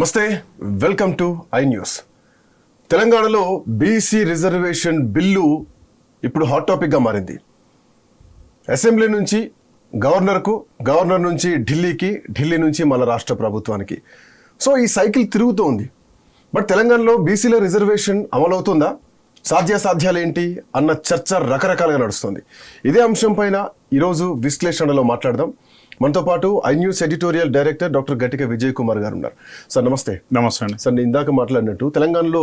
నమస్తే, welcome to I news. తెలంగాణలో BC reservation bill ఇప్పుడు హాట్ టాపిక్గా మారింది. అసెంబ్లీ నుంచి గవర్నర్కు, గవర్నర్ నుంచి ఢిల్లీకి, ఢిల్లీ నుంచి మన రాష్ట్ర ప్రభుత్వానికి. సో ఈ సైకిల్ తిరుగుతూ ఉంది. బట్ తెలంగాణలో బీసీల రిజర్వేషన్ అమలవుతుందా, సాధ్యాసాధ్యాలు ఏంటి అన్న చర్చ రకరకాలుగా నడుస్తుంది. ఇదే అంశం పైన ఈరోజు విశ్లేషణలో మాట్లాడదాం. మనతో పాటు I news editorial director doctor Gattika Vijay Kumar గారు ఉన్నారు. సార్ నమస్తే. నమస్తే అండి. సార్, నేను ఇందాక మాట్లాడినట్టు తెలంగాణలో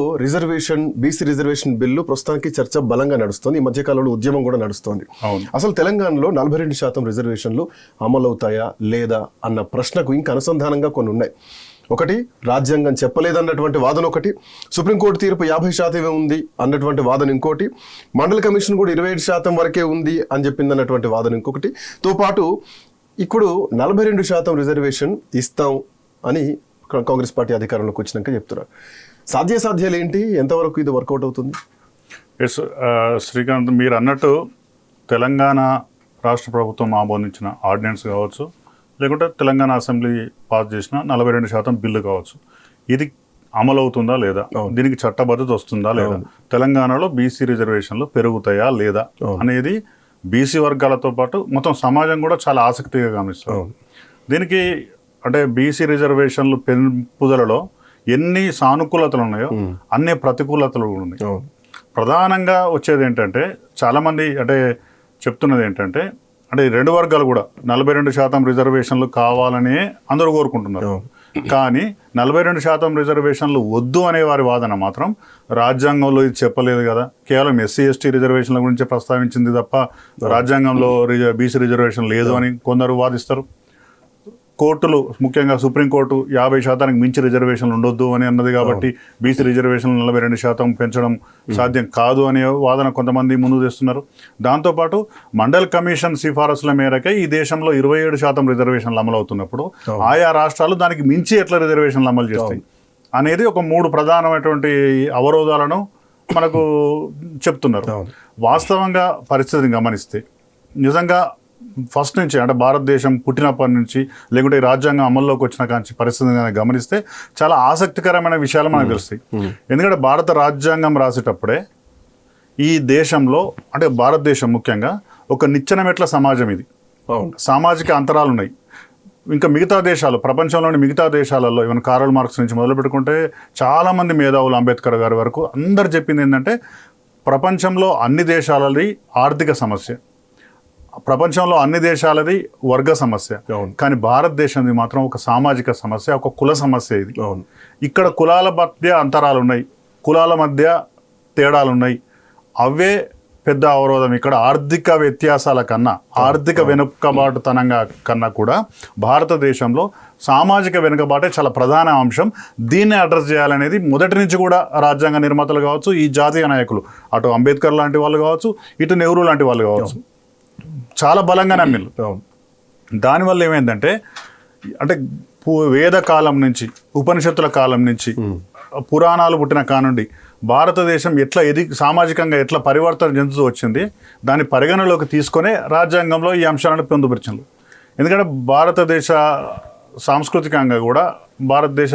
బీసీ రిజర్వేషన్ బిల్లు ప్రస్తుతానికి చర్చ బలంగా నడుస్తుంది. ఈ మధ్యకాలంలో ఉద్యమం కూడా నడుస్తుంది. అసలు తెలంగాణలో 42% రిజర్వేషన్లు అమలవుతాయా లేదా అన్న ప్రశ్నకు ఇంకా అనుసంధానంగా కొన్ని ఉన్నాయి. ఒకటి, రాజ్యాంగం చెప్పలేదన్నటువంటి వాదన ఒకటి, సుప్రీంకోర్టు తీర్పు 50% ఉంది అన్నటువంటి వాదన ఇంకోటి, మండల కమిషన్ కూడా 27% వరకే ఉంది అని చెప్పింది అన్నటువంటి వాదన ఇంకొకటి, తో పాటు ఇప్పుడు 42% రిజర్వేషన్ ఇస్తాం అని కాంగ్రెస్ పార్టీ అధికారంలోకి వచ్చినాక చెప్తున్నారు. సాధ్యాసాధ్యాలు ఏంటి, ఎంతవరకు ఇది వర్కౌట్ అవుతుంది? ఎస్ శ్రీకాంత్, మీరు అన్నట్టు తెలంగాణ రాష్ట్ర ప్రభుత్వం ఆమోదించిన ఆర్డినెన్స్ కావచ్చు, లేకుంటే తెలంగాణ అసెంబ్లీ పాస్ చేసిన 42% బిల్లు కావచ్చు, ఇది అమలవుతుందా లేదా, దీనికి చట్టబద్ధత వస్తుందా లేదా, తెలంగాణలో బీసీ రిజర్వేషన్లు పెరుగుతాయా లేదా అనేది బీసీ వర్గాలతో పాటు మొత్తం సమాజం కూడా చాలా ఆసక్తిగా గమనిస్తారు. దీనికి అంటే బీసీ రిజర్వేషన్లు పెంపుదలలో ఎన్ని సానుకూలతలు ఉన్నాయో అన్ని ప్రతికూలతలు ఉన్నాయి. ప్రధానంగా వచ్చేది ఏంటంటే, చాలామంది అంటే చెప్తున్నది ఏంటంటే, అంటే రెండు వర్గాలు కూడా 42% రిజర్వేషన్లు కావాలని అందరూ కోరుకుంటున్నారు. కానీ 42% రిజర్వేషన్లు వద్దు అనే వారి వాదన మాత్రం రాజ్యాంగంలో ఇది చెప్పలేదు కదా, కేవలం ఎస్సీ ఎస్టీ రిజర్వేషన్ల గురించి ప్రస్తావించింది తప్ప రాజ్యాంగంలో బీసీ రిజర్వేషన్ లేదు అని కొందరు వాదిస్తారు. కోర్టులు, ముఖ్యంగా సుప్రీంకోర్టు 50% మించి రిజర్వేషన్లు ఉండొద్దు అని అన్నది కాబట్టి బీసీ రిజర్వేషన్లు 42% పెంచడం సాధ్యం కాదు అనే వాదన కొంతమంది ముందు తెస్తున్నారు. దాంతోపాటు మండల్ కమిషన్ సిఫారసుల మేరకే ఈ దేశంలో 27% రిజర్వేషన్లు అమలవుతున్నప్పుడు ఆయా రాష్ట్రాలు దానికి మించి ఎట్లా రిజర్వేషన్లు అమలు చేస్తాయి అనేది ఒక 3 ప్రధానమైనటువంటి అవరోధాలను మనకు చెప్తున్నారు. వాస్తవంగా పరిస్థితిని గమనిస్తే నిజంగా ఫస్ట్ నుంచి, అంటే భారతదేశం పుట్టినప్పటి నుంచి లేకుంటే రాజ్యాంగం అమల్లోకి వచ్చిన కాంచి పరిస్థితిని గమనిస్తే చాలా ఆసక్తికరమైన విషయాలు మనకు తెలుస్తాయి. ఎందుకంటే భారత రాజ్యాంగం రాసేటప్పుడే ఈ దేశంలో, అంటే భారతదేశం ముఖ్యంగా ఒక నిచ్చెన మెట్ల సమాజం, ఇది సామాజిక అంతరాలు ఉన్నాయి. ఇంకా మిగతా దేశాలు, ప్రపంచంలోని మిగతా దేశాలలో ఈవెన్ కారల్ మార్క్స్ నుంచి మొదలు పెట్టుకుంటే చాలామంది మేధావులు, అంబేద్కర్ గారి వరకు అందరు చెప్పింది ఏంటంటే, ప్రపంచంలో అన్ని దేశాలది ఆర్థిక సమస్య, ప్రపంచంలో అన్ని దేశాలది వర్గ సమస్య, కానీ భారతదేశంది మాత్రం ఒక సామాజిక సమస్య, ఒక కుల సమస్య. ఇది ఇక్కడ కులాల మధ్య అంతరాలు ఉన్నాయి, కులాల మధ్య తేడాలు ఉన్నాయి. అవే పెద్ద అవరోధం. ఇక్కడ ఆర్థిక వ్యత్యాసాల కన్నా, ఆర్థిక వెనుకబాటుతనంగా కన్నా కూడా భారతదేశంలో సామాజిక వెనుకబాటే చాలా ప్రధాన అంశం. దీన్ని అడ్రస్ చేయాలనేది మొదటి నుంచి కూడా రాజ్యాంగ నిర్మాతలు కావచ్చు, ఈ జాతీయ నాయకులు, అటు అంబేద్కర్ లాంటి వాళ్ళు కావచ్చు, ఇటు నెహ్రూ లాంటి వాళ్ళు కావచ్చు, చాలా బలంగా నమ్మిళ్ళు. దానివల్ల ఏమైందంటే, అంటే వేద కాలం నుంచి, ఉపనిషత్తుల కాలం నుంచి, పురాణాలు పుట్టిన కానుండి భారతదేశం ఎట్లా సామాజికంగా ఎట్లా పరివర్తన చెందుతూ వచ్చింది, దాన్ని పరిగణలోకి తీసుకొనే రాజ్యాంగంలో ఈ అంశాలను పొందుపరిచింది. ఎందుకంటే భారతదేశ సాంస్కృతికంగా కూడా భారతదేశ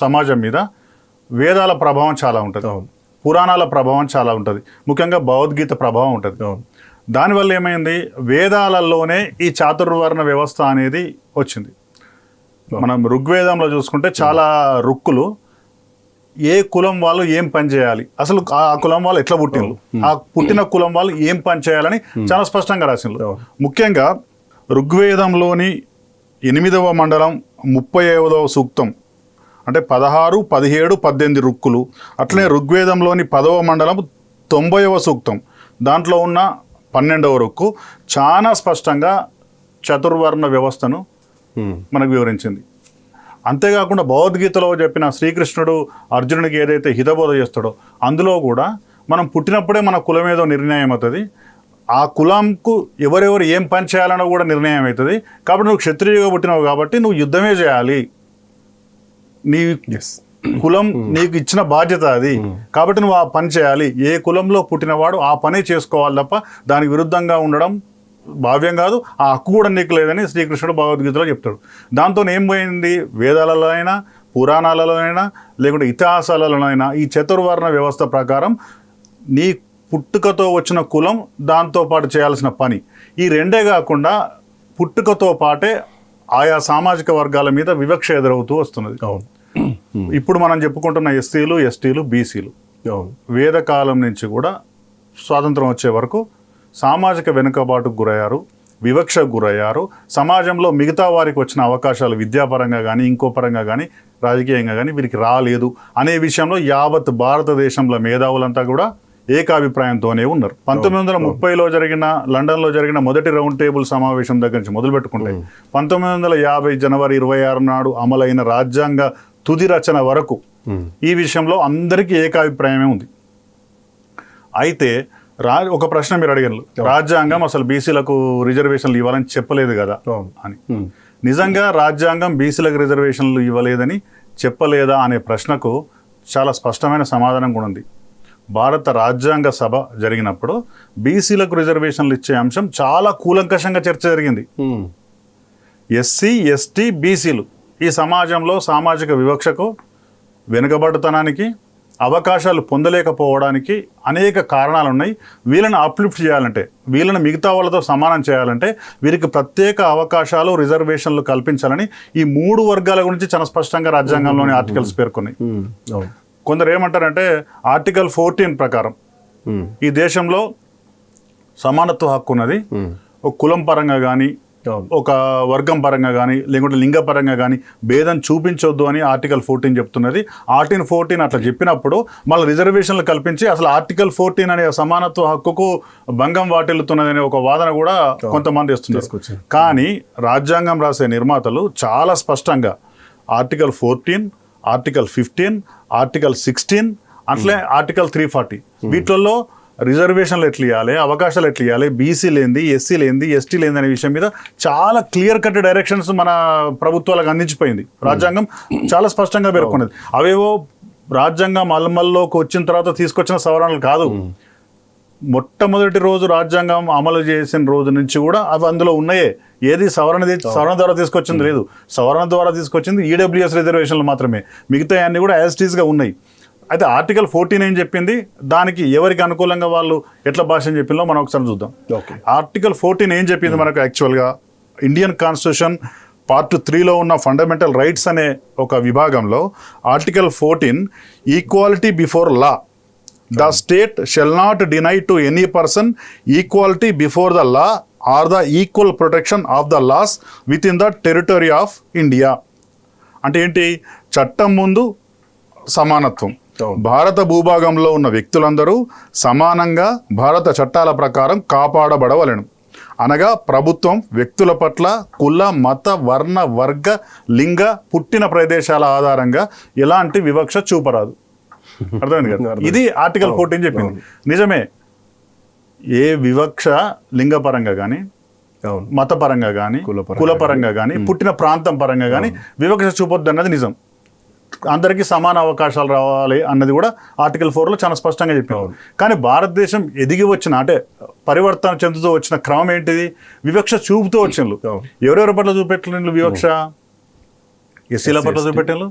సమాజం మీద వేదాల ప్రభావం చాలా ఉంటుంది, పురాణాల ప్రభావం చాలా ఉంటుంది, ముఖ్యంగా భగవద్గీత ప్రభావం ఉంటుంది. దానివల్ల ఏమైంది, వేదాలలోనే ఈ చాతుర్వర్ణ వ్యవస్థ అనేది వచ్చింది. మనం ఋగ్వేదంలో చూసుకుంటే చాలా రుక్కులు ఏ కులం వాళ్ళు ఏం పని చేయాలి, అసలు ఆ కులం వాళ్ళు ఎట్లా పుట్టిండ్రు, ఆ పుట్టిన కులం వాళ్ళు ఏం పని చేయాలని చాలా స్పష్టంగా రాసిండ్రు. ముఖ్యంగా ఋగ్వేదంలోని 8వ మండలం 35వ సూక్తం, అంటే 16, 17, 18 రుక్కులు. అట్లనే ఋగ్వేదంలోని 10వ మండలం 90వ సూక్తం, దాంట్లో ఉన్న 12వ రుక్కు చాలా స్పష్టంగా చతుర్వర్ణ వ్యవస్థను మనకు వివరించింది. అంతేకాకుండా భగవద్గీతలో చెప్పిన శ్రీకృష్ణుడు అర్జునుడికి ఏదైతే హితబోధ చేస్తాడో అందులో కూడా మనం పుట్టినప్పుడే మన కులం ఏదో నిర్ణయం అవుతుంది, ఆ కులంకు ఎవరెవరు ఏం పని చేయాలనో కూడా నిర్ణయం అవుతుంది. కాబట్టి నువ్వు క్షత్రియుగా పుట్టినావు కాబట్టి నువ్వు యుద్ధమే చేయాలి, నీ కులం నీకు ఇచ్చిన బాధ్యత అది, కాబట్టి నువ్వు ఆ పని చేయాలి. ఏ కులంలో పుట్టినవాడు ఆ పని చేసుకోవాలి తప్ప దానికి విరుద్ధంగా ఉండడం భావ్యం కాదు, ఆ హక్కు కూడా నీకు లేదని శ్రీకృష్ణుడు భగవద్గీతలో చెప్తాడు. దాంతో ఏం పోయింది, వేదాలలో అయినా పురాణాలలోనైనా లేకుంటే ఇతిహాసాలలోనైనా ఈ చతుర్వర్ణ వ్యవస్థ ప్రకారం నీ పుట్టుకతో వచ్చిన కులం దాంతోపాటు చేయాల్సిన పని ఈ రెండే కాకుండా పుట్టుకతో పాటే ఆయా సామాజిక వర్గాల మీద వివక్ష ఎదురవుతూ వస్తున్నది. ఇప్పుడు మనం చెప్పుకుంటున్న ఎస్సీలు, ఎస్టీలు, బీసీలు వేదకాలం నుంచి కూడా స్వాతంత్రం వచ్చే వరకు సామాజిక వెనుకబాటుకు గురయ్యారు, వివక్షకు గురయ్యారు. సమాజంలో మిగతా వారికి వచ్చిన అవకాశాలు విద్యాపరంగా కానీ ఇంకో పరంగా కానీ రాజకీయంగా కానీ వీరికి రాలేదు అనే విషయంలో యావత్ భారతదేశంలో మేధావులంతా కూడా ఏకాభిప్రాయంతోనే ఉన్నారు. 1930లో జరిగిన లండన్లో జరిగిన మొదటి రౌండ్ టేబుల్ సమావేశం దగ్గర నుంచి మొదలు పెట్టుకుంటే 1950 జనవరి 26 నాడు అమలైన రాజ్యాంగ తుది రచన వరకు ఈ విషయంలో అందరికీ ఏకాభిప్రాయమే ఉంది. అయితే ఒక ప్రశ్న మీరు అడిగారు, రాజ్యాంగం అసలు బీసీలకు రిజర్వేషన్లు ఇవ్వాలని చెప్పలేదు కదా అని. నిజంగా రాజ్యాంగం బీసీలకు రిజర్వేషన్లు ఇవ్వలేదని చెప్పలేదా అనే ప్రశ్నకు చాలా స్పష్టమైన సమాధానం కూడా ఉంది. భారత రాజ్యాంగ సభ జరిగినప్పుడు బీసీలకు రిజర్వేషన్లు ఇచ్చే అంశం చాలా కూలంకషంగా చర్చ జరిగింది. ఎస్సీ, ఎస్టీ, బీసీలు ఈ సమాజంలో సామాజిక వివక్షకు, వెనుకబడుతనానికి, అవకాశాలు పొందలేకపోవడానికి అనేక కారణాలు ఉన్నాయి. వీళ్ళని అప్లిఫ్ట్ చేయాలంటే, వీళ్ళని మిగతా వాళ్ళతో సమానం చేయాలంటే వీరికి ప్రత్యేక అవకాశాలు, రిజర్వేషన్లు కల్పించాలని ఈ 3 వర్గాల గురించి చాలా స్పష్టంగా రాజ్యాంగంలోని ఆర్టికల్స్ పేర్కొన్నాయి. కొందరు ఏమంటారంటే ఆర్టికల్ 14 ప్రకారం ఈ దేశంలో సమానత్వ హక్కు ఉన్నది. ఒక కులం పరంగా కానీ, ఒక వర్గం పరంగా కానీ, లేకుంటే లింగ పరంగా కానీ భేదం చూపించొద్దు అని ఆర్టికల్ 14 చెప్తున్నది. ఆర్టికల్ 14 అట్లా చెప్పినప్పుడు మళ్ళీ రిజర్వేషన్లు కల్పించి అసలు ఆర్టికల్ 14 అనే సమానత్వ హక్కుకు భంగం వాటిల్లుతున్నదనే ఒక వాదన కూడా కొంతమంది ఇస్తున్నారు. కానీ రాజ్యాంగం రాసే నిర్మాతలు చాలా స్పష్టంగా ఆర్టికల్ 14, ఆర్టికల్ 15, ఆర్టికల్ 16 అట్లే ఆర్టికల్ 340 వీటిల్లో రిజర్వేషన్లు ఎట్లా ఇవ్వాలి, అవకాశాలు ఎట్లా ఇవ్వాలి, బీసీ లేనిది, ఎస్సీ లేనిది, ఎస్టీ లేనిది అనే విషయం మీద చాలా క్లియర్ కట్ డైరెక్షన్స్ మన ప్రభుత్వాలకు అందించిపోయింది. రాజ్యాంగం చాలా స్పష్టంగా పేర్కొన్నది. అవేవో రాజ్యాంగం అమల్లోకి వచ్చిన తర్వాత తీసుకొచ్చిన సవరణలు కాదు. మొట్టమొదటి రోజు రాజ్యాంగం అమలు చేసిన రోజు నుంచి కూడా అవి అందులో ఉన్నాయే. ఏది సవరణ ద్వారా తీసుకొచ్చింది లేదు. సవరణ ద్వారా తీసుకొచ్చింది ఈడబ్ల్యూఎస్ రిజర్వేషన్లు మాత్రమే. మిగతా అన్ని కూడా యాజ్ ఇట్ ఈస్గా ఉన్నాయి. అయితే ఆర్టికల్ 14 ఏం చెప్పింది, దానికి ఎవరికి అనుకూలంగా వాళ్ళు ఎట్లా భాష చెప్పిందో మనం ఒకసారి చూద్దాం. ఆర్టికల్ 14 ఏం చెప్పింది మనకు యాక్చువల్గా ఇండియన్ కాన్స్టిట్యూషన్ పార్ట్ 3లో ఉన్న ఫండమెంటల్ రైట్స్ అనే ఒక విభాగంలో article 14 equality before law. The state shall not deny to any person equality before the law or the equal protection of the laws within the territory of India. అంటే ఏంటి? చట్టం ముందు సమానత్వం. భారత భూభాగంలో ఉన్న వ్యక్తులందరూ సమానంగా భారత చట్టాల ప్రకారం కాపాడబడవలెను. అనగా ప్రభుత్వం వ్యక్తుల పట్ల కుల, మత, వర్ణ, వర్గ, లింగ, పుట్టిన ప్రదేశాల ఆధారంగా ఎలాంటి వివక్ష చూపరాదు. అర్థమైంది కదా? ఇది ఆర్టికల్ 14 చెప్పింది. నిజమే, ఏ వివక్ష లింగపరంగా కానీ, మతపరంగా కానీ, కులపరంగా కానీ, పుట్టిన ప్రాంతం పరంగా కానీ వివక్ష చూపొద్దు అన్నది నిజం. అందరికీ సమాన అవకాశాలు రావాలి అన్నది కూడా ఆర్టికల్ 4లో చాలా స్పష్టంగా చెప్పారు. కానీ భారతదేశం ఎదిగి వచ్చిన, అంటే పరివర్తన చెందుతూ వచ్చిన క్రమం ఏంటిది? వివక్ష చూపుతూ వచ్చిండ్రు. ఎవరెవరి పట్ల చూపెట్టిండ్రు వివక్ష? ఎస్సీల పట్ల చూపెట్టిండ్రు,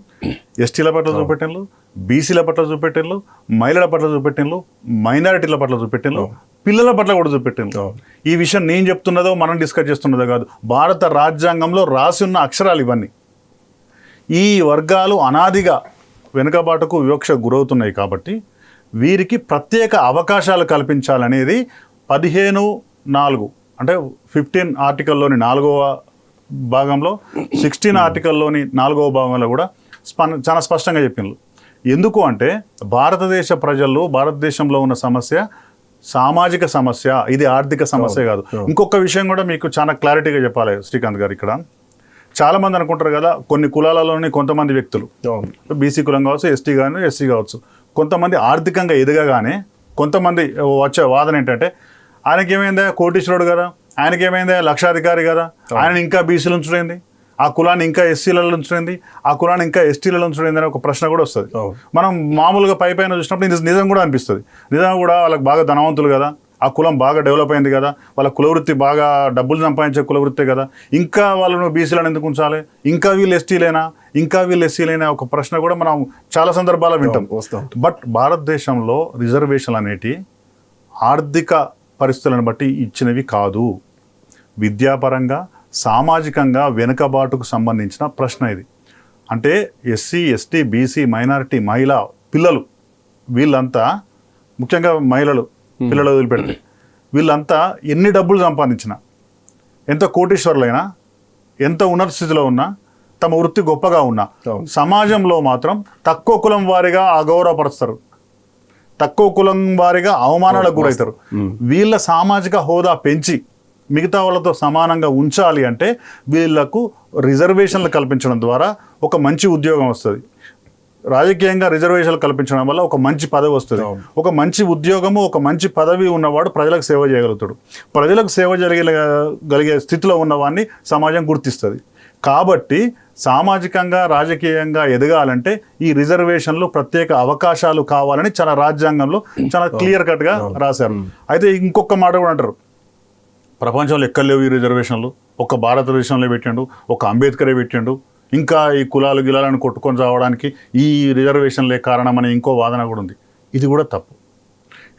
ఎస్టీల పట్ల చూపెట్టిండ్రు, బీసీల పట్ల చూపెట్టిండ్రు, మహిళల పట్ల చూపెట్టిండ్రు, మైనారిటీల పట్ల చూపెట్టిండ్రు, పిల్లల పట్ల కూడా చూపెట్టిండ్రు. ఈ విషయం నేను చెప్తున్నదో మనం డిస్కస్ చేస్తున్నదో కాదు, భారత రాజ్యాంగంలో రాసి ఉన్న అక్షరాలు ఇవన్నీ. ఈ వర్గాలు అనాదిగా వెనుకబాటుకు వివక్ష గురవుతున్నాయి కాబట్టి వీరికి ప్రత్యేక అవకాశాలు కల్పించాలనేది 15(4) అంటే 15 ఆర్టికల్లోని 4వ భాగంలో, 16 ఆర్టికల్లోని 4వ భాగంలో కూడా చాలా స్పష్టంగా చెప్పిండ్రు. ఎందుకు అంటే భారతదేశ ప్రజలు, భారతదేశంలో ఉన్న సమస్య సామాజిక సమస్య, ఇది ఆర్థిక సమస్య కాదు. ఇంకొక విషయం కూడా మీకు చాలా క్లారిటీగా చెప్పాలి శ్రీకాంత్ గారు. ఇక్కడ చాలా మంది అనుకుంటారు కదా, కొన్ని కులాలలోని కొంతమంది వ్యక్తులు, బీసీ కులం కావచ్చు, ఎస్టీ కానీ, ఎస్సీ కావచ్చు, కొంతమంది ఆర్థికంగా ఎదగగానే కొంతమంది వచ్చే వాదన ఏంటంటే, ఆయనకేమైందా కోటీశ్వరుడు కదా, ఆయనకేమైందా లక్షాధికారి కదా, ఆయన ఇంకా బీసీలు ఉంచుడైంది, ఆ కులాన్ని ఇంకా ఎస్సీలలో ఉంచుడైంది, ఆ కులాన్ని ఇంకా ఎస్టీలలో ఉంచుడైంది అనే ఒక ప్రశ్న కూడా వస్తుంది. మనం మామూలుగా పైన చూసినప్పుడు నిజం కూడా అనిపిస్తుంది. నిజంగా కూడా వాళ్ళకి బాగా ధనవంతులు కదా, ఆ కులం బాగా డెవలప్ అయింది కదా, వాళ్ళ కులవృత్తి బాగా డబ్బులు సంపాదించే కులవృత్తే కదా, ఇంకా వాళ్ళను బీసీలను ఎందుకు ఉంచాలి, ఇంకా వీళ్ళు ఎస్టీలేనా, ఇంకా వీళ్ళు ఎస్సీలైన ఒక ప్రశ్న కూడా మనం చాలా సందర్భాల్లో వింటాం. బట్ భారతదేశంలో రిజర్వేషన్లు అనేటి ఆర్థిక పరిస్థితులను బట్టి ఇచ్చినవి కాదు. విద్యాపరంగా సామాజికంగా వెనుకబాటుకు సంబంధించిన ప్రశ్న ఇది. అంటే ఎస్సీ ఎస్టీ బీసీ మైనారిటీ మహిళా పిల్లలు వీళ్ళంతా, ముఖ్యంగా మహిళలు పిల్లలు వదిలిపెడితే వీళ్ళంతా ఎన్ని డబ్బులు సంపాదించినా, ఎంత కోటీశ్వరులైనా, ఎంత ఉన్నత స్థితిలో ఉన్నా, తమ వృత్తి గొప్పగా ఉన్నా సమాజంలో మాత్రం తక్కువ కులం వారిగా అగౌరవపరుస్తారు, తక్కువ కులం వారిగా అవమానాలకు గురవుతారు. వీళ్ళ సామాజిక హోదా పెంచి మిగతా వాళ్ళతో సమానంగా ఉంచాలి అంటే వీళ్లకు రిజర్వేషన్లు కల్పించడం ద్వారా ఒక మంచి ఉద్యోగం వస్తుంది. రాజకీయంగా రిజర్వేషన్లు కల్పించడం వల్ల ఒక మంచి పదవి వస్తుంది. ఒక మంచి ఉద్యోగము, ఒక మంచి పదవి ఉన్నవాడు ప్రజలకు సేవ చేయగలుగుతాడు. ప్రజలకు సేవ చేయగలిగే స్థితిలో ఉన్నవాడిని సమాజం గుర్తిస్తుంది. కాబట్టి సామాజికంగా రాజకీయంగా ఎదగాలంటే ఈ రిజర్వేషన్లు ప్రత్యేక అవకాశాలు కావాలని చాలా రాజ్యాంగంలో చాలా క్లియర్ కట్గా రాశారు. అయితే ఇంకొక మాట కూడా అంటారు, ప్రపంచంలో ఎక్కడ లేవు ఈ రిజర్వేషన్లు, ఒక భారతదేశంలో పెట్టిండు, ఒక అంబేద్కరే పెట్టిండు, ఇంకా ఈ కులాలు గిలాలను కొట్టుకొని రావడానికి ఈ రిజర్వేషన్లే కారణమని ఇంకో వాదన కూడా ఉంది. ఇది కూడా తప్పు.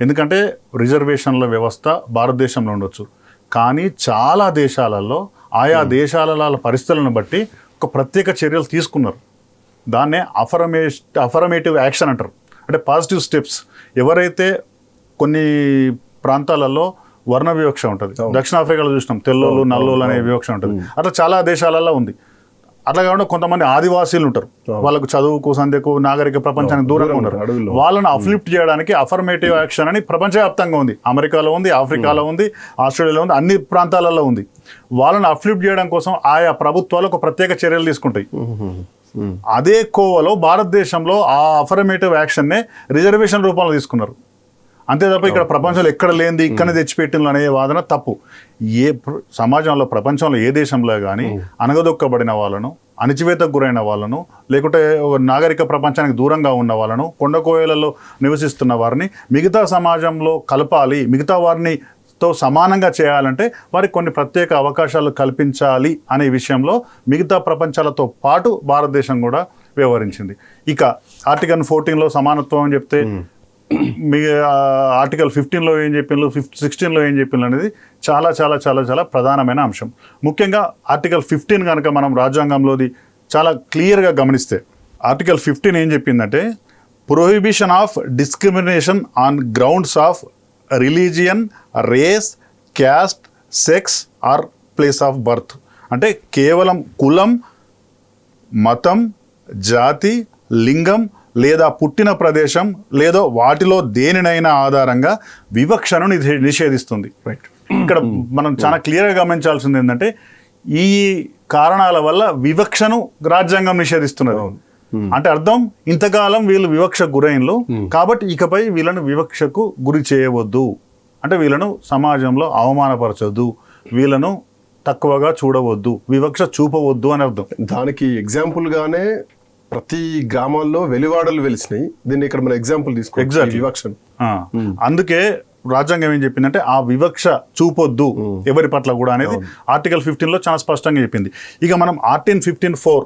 ఎందుకంటే రిజర్వేషన్ల వ్యవస్థ భారతదేశంలో ఉండొచ్చు, కానీ చాలా దేశాలలో ఆయా దేశాల పరిస్థితులను బట్టి ఒక ప్రత్యేక చర్యలు తీసుకున్నారు. దాన్నే అఫర్మేటివ్ యాక్షన్ అంటారు. అంటే పాజిటివ్ స్టెప్స్. ఎవరైతే కొన్ని ప్రాంతాలలో వర్ణ వివక్ష ఉంటుంది, దక్షిణాఫ్రికాలో చూసినాం తెల్లోళ్ళు నల్లోళ్ళు అనే వివక్ష ఉంటుంది, అట్లా చాలా దేశాలలో ఉంది. అట్లా కాకుండా కొంతమంది ఆదివాసీలు ఉంటారు, వాళ్ళకు చదువుకు సంధ్యకు నాగరిక ప్రపంచానికి దూరంగా ఉంటారు. వాళ్ళని అప్లిఫ్ట్ చేయడానికి అఫర్మేటివ్ యాక్షన్ అని ప్రపంచవ్యాప్తంగా ఉంది. అమెరికాలో ఉంది, ఆఫ్రికాలో ఉంది, ఆస్ట్రేలియాలో ఉంది, అన్ని ప్రాంతాలలో ఉంది. వాళ్ళని అప్లిఫ్ట్ చేయడం కోసం ఆయా ప్రభుత్వాలు ఒక ప్రత్యేక చర్యలు తీసుకుంటాయి. అదే కోవలో భారతదేశంలో ఆ అఫర్మేటివ్ యాక్షన్నే రిజర్వేషన్ రూపంలో తీసుకున్నారు. అంతే తప్ప ఇక్కడ ప్రపంచంలో ఎక్కడ లేనిది ఇక్కడనే తెచ్చిపెట్టిన అనే వాదన తప్పు. ఏ సమాజంలో ప్రపంచంలో ఏ దేశంలో కానీ అనగదొక్కబడిన వాళ్ళను, అణచివేతకు గురైన వాళ్ళను, లేకుంటే నాగరిక ప్రపంచానికి దూరంగా ఉన్న వాళ్ళను, కొండకోయలలో నివసిస్తున్న వారిని మిగతా సమాజంలో కలపాలి, మిగతా వారిని తో సమానంగా చేయాలంటే వారికి కొన్ని ప్రత్యేక అవకాశాలు కల్పించాలి అనే విషయంలో మిగతా ప్రపంచాలతో పాటు భారతదేశం కూడా వ్యవహరించింది. ఇక ఆర్టికల్ 14లో సమానత్వం అని చెప్తే మీ ఆర్టికల్ 15లో ఏం చెప్పిండ్రు, 16లో ఏం చెప్పిండ్రు అనేది చాలా చాలా చాలా చాలా ప్రధానమైన అంశం. ముఖ్యంగా ఆర్టికల్ 15 కనుక మనం రాజ్యాంగంలోది చాలా క్లియర్గా గమనిస్తే ఆర్టికల్ 15 ఏం చెప్పిందంటే, prohibition of discrimination on grounds of religion, race, caste, sex or place of birth. అంటే కేవలం కులం, మతం, జాతి, లింగం లేదా పుట్టిన ప్రదేశం లేదా వాటిలో దేనినైనా ఆధారంగా వివక్షను నిషేధిస్తుంది. రైట్. ఇక్కడ మనం చాలా క్లియర్గా గమనించాల్సింది ఏంటంటే ఈ కారణాల వల్ల వివక్షను రాజ్యాంగం నిషేధిస్తున్నది. అంటే అర్థం ఇంతకాలం వీళ్ళు వివక్ష గురైనలు కాబట్టి ఇకపై వీళ్ళను వివక్షకు గురి చేయవద్దు, అంటే వీళ్ళను సమాజంలో అవమానపరచొద్దు, వీళ్ళను తక్కువగా చూడవద్దు, వివక్ష చూపవద్దు అని అర్థం. దానికి ఎగ్జాంపుల్గానే ప్రతి గ్రామాల్లో వెలివాడలు వెలిసినాయి. దీన్ని ఇక్కడ మన ఎగ్జాంపుల్ తీసుకో. వివక్ష. అందుకే రాజ్యాంగం ఏం చెప్పిందంటే ఆ వివక్ష చూపొద్దు ఎవరి పట్ల కూడా అనేది ఆర్టికల్ 15లో చాలా స్పష్టంగా చెప్పింది. ఇక మనం ఆర్టికల్ 15(4)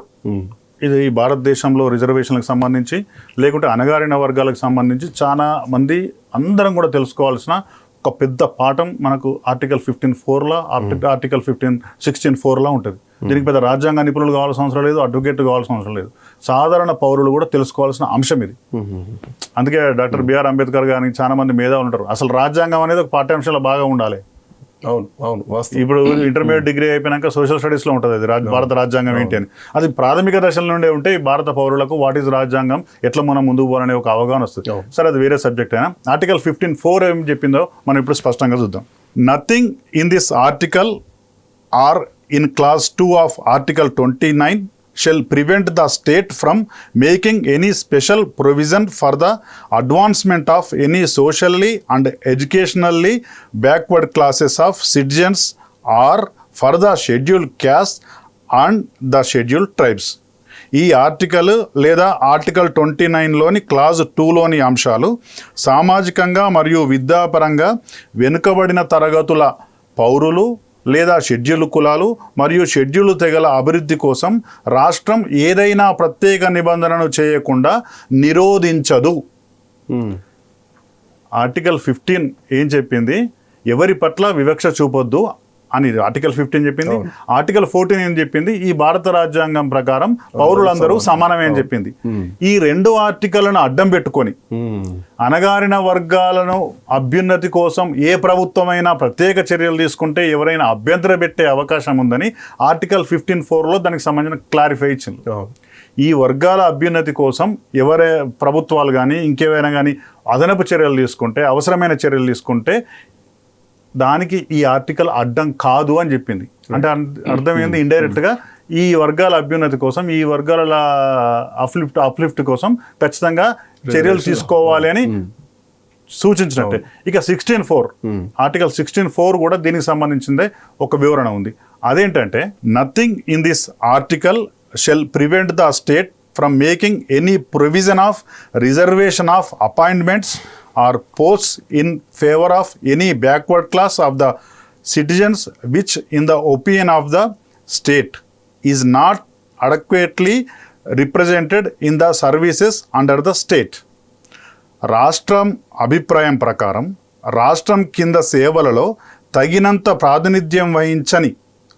ఇది భారతదేశంలో రిజర్వేషన్లకు సంబంధించి లేకుంటే అణగారిన వర్గాలకు సంబంధించి చాలా మంది అందరం కూడా తెలుసుకోవాల్సిన ఒక పెద్ద పాఠం మనకు ఆర్టికల్ 15(4) ఆర్టికల్ 16(4) ఉంటుంది. దీనికి పెద్ద రాజ్యాంగ నిపుణులు కావాల్సిన అవసరం లేదు, అడ్వకేట్ కావాల్సిన అవసరం లేదు, సాధారణ పౌరులు కూడా తెలుసుకోవాల్సిన అంశం ఇది. అందుకే డాక్టర్ బిఆర్ అంబేద్కర్ గారికి చాలా మంది మేధావులు ఉంటారు. అసలు రాజ్యాంగం అనేది ఒక పాఠ్యాంశాల్లో బాగా ఉండాలి. అవును అవును. ఇప్పుడు ఇంటర్మీడియట్ డిగ్రీ అయిపోయినాక సోషల్ స్టడీస్లో ఉంటుంది అది భారత రాజ్యాంగం ఏంటి అని. అది ప్రాథమిక దశల నుండే ఉంటే భారత పౌరులకు వాట్ ఈజ్ రాజ్యాంగం, ఎట్లా మనం ముందుకు పోవాలనే ఒక అవగాహన వస్తుంది. సరే, అది వేరే సబ్జెక్ట్ అయినా ఆర్టికల్ 15(4) ఏం చెప్పిందో మనం ఇప్పుడు స్పష్టంగా చూద్దాం. Nothing in this article are in clause 2 of article 29 shall prevent the state from making any special provision for the advancement of any socially and educationally backward classes of citizens or for the scheduled castes and the scheduled tribes. ఈ article లేదా article 29లోని clause 2లోని అంశాలు సామాజికంగా మరియు విద్యాపరంగా వెనుకబడిన తరగతుల పౌరులు లేదా షెడ్యూల్ కులాలు మరియు షెడ్యూల్ తెగల అభివృద్ధి కోసం రాష్ట్రం ఏదైనా ప్రత్యేక నిబంధనను చేయకుండా నిరోధించదు. ఆర్టికల్ 15 ఏం చెప్పింది? ఎవరి పట్ల వివక్ష చూపొద్దు అని ఆర్టికల్ 15 చెప్పింది. ఆర్టికల్ 14 ఏం చెప్పింది? ఈ భారత రాజ్యాంగం ప్రకారం పౌరులందరూ సమానమే అని చెప్పింది. ఈ 2 ఆర్టికల్ను అడ్డం పెట్టుకొని అణగారిన వర్గాలను అభ్యున్నతి కోసం ఏ ప్రభుత్వమైనా ప్రత్యేక చర్యలు తీసుకుంటే ఎవరైనా అభ్యంతర పెట్టే అవకాశం ఉందని ఆర్టికల్ 15(4)లో దానికి సంబంధించిన క్లారిఫై ఇచ్చింది. ఈ వర్గాల అభ్యున్నతి కోసం ఎవరే ప్రభుత్వాలు కానీ ఇంకేవైనా కానీ అదనపు చర్యలు తీసుకుంటే, అవసరమైన చర్యలు తీసుకుంటే దానికి ఈ ఆర్టికల్ అడ్డం కాదు అని చెప్పింది. అంటే అర్థం ఏంది? ఇండైరెక్ట్గా ఈ వర్గాల అభ్యున్నతి కోసం, ఈ వర్గాల అప్లిఫ్ట్ కోసం ఖచ్చితంగా చర్యలు తీసుకోవాలి అని సూచించినట్టే. ఇక 16(4) ఆర్టికల్ 16(4) కూడా దీనికి సంబంధించిందే ఒక వివరణ ఉంది. అదేంటంటే, nothing in this article shall prevent the state from making any provision of reservation of appointments or posts in favor of any backward class of the citizens which in the opinion of the state is not adequately represented in the services under the state. రాష్ట్రం అభిప్రాయం ప్రకారం రాష్ట్రం కింద సేవలలో తగినంత ప్రాతినిధ్యం వహించని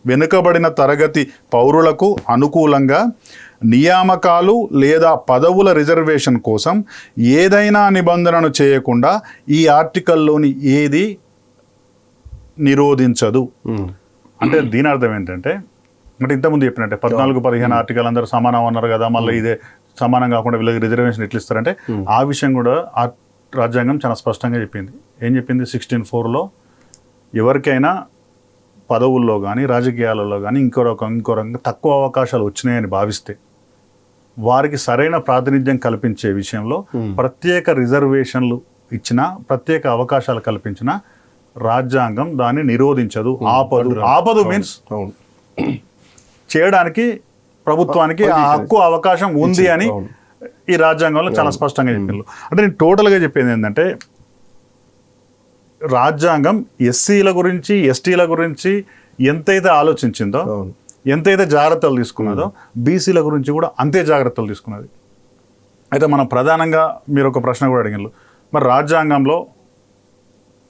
వెనుకబడిన తరగతి పౌరులకు అనుకూలంగా నియామకాలు లేదా పదవుల రిజర్వేషన్ కోసం ఏదైనా నిబంధనను చేయకుండా ఈ ఆర్టికల్లోని ఏది నిరోధించదు. అంటే దీని అర్థం ఏంటంటే, అంటే ఇంతకుముందు చెప్పినట్టే 14-15 ఆర్టికల్ అందరూ సమానం అన్నారు కదా, మళ్ళీ ఇదే సమానం కాకుండా వీళ్ళకి రిజర్వేషన్ ఎట్లా ఇస్తారంటే ఆ విషయం కూడా ఆ రాజ్యాంగం చాలా స్పష్టంగా చెప్పింది. ఏం చెప్పింది? 16(4)లో ఎవరికైనా పదవుల్లో కానీ రాజకీయాలలో కానీ ఇంకో రకంగా తక్కువ అవకాశాలు వచ్చినాయని భావిస్తే వారికి సరైన ప్రాతినిధ్యం కల్పించే విషయంలో ప్రత్యేక రిజర్వేషన్లు ఇచ్చినా, ప్రత్యేక అవకాశాలు కల్పించినా రాజ్యాంగం దాన్ని నిరోధించదు. ఆపదు మీన్స్ చేయడానికి ప్రభుత్వానికి ఆ హక్కు అవకాశం ఉంది అని ఈ రాజ్యాంగంలో చాలా స్పష్టంగా చెప్పింది. అంటే నేను టోటల్గా చెప్పేది ఏంటంటే, రాజ్యాంగం ఎస్సీల గురించి ఎస్టీల గురించి ఎంతైతే ఆలోచించిందో, ఎంతైతే జాగ్రత్తలు తీసుకున్నదో, బీసీల గురించి కూడా అంతే జాగ్రత్తలు తీసుకున్నది. అయితే మనం ప్రధానంగా మీరు ఒక ప్రశ్న కూడా అడిగినారు, మరి రాజ్యాంగంలో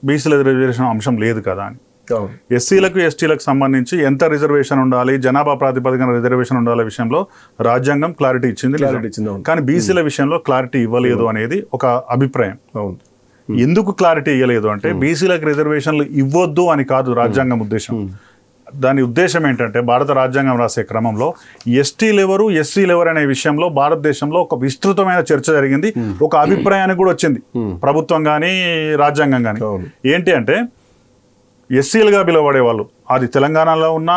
బీసీల రిజర్వేషన్ అంశం లేదు కదా అని. ఎస్సీలకు ఎస్టీలకు సంబంధించి ఎంత రిజర్వేషన్ ఉండాలి, జనాభా ప్రాతిపదికన రిజర్వేషన్ ఉండాలి విషయంలో రాజ్యాంగం క్లారిటీ ఇచ్చింది. కానీ బీసీల విషయంలో క్లారిటీ ఇవ్వలేదు అనేది ఒక అభిప్రాయం. ఎందుకు క్లారిటీ ఇవ్వలేదు అంటే, బీసీలకు రిజర్వేషన్లు ఇవ్వద్దు అని కాదు రాజ్యాంగం ఉద్దేశం. దాని ఉద్దేశం ఏంటంటే, భారత రాజ్యాంగం రాసే క్రమంలో ఎస్టీలు ఎవరు, ఎస్సీలు ఎవరు అనే విషయంలో భారతదేశంలో ఒక విస్తృతమైన చర్చ జరిగింది. ఒక అభిప్రాయానికి కూడా వచ్చింది ప్రభుత్వం కానీ రాజ్యాంగం కానీ. ఏంటి అంటే, ఎస్సీలుగా పిలువబడే వాళ్ళు అది తెలంగాణలో ఉన్నా,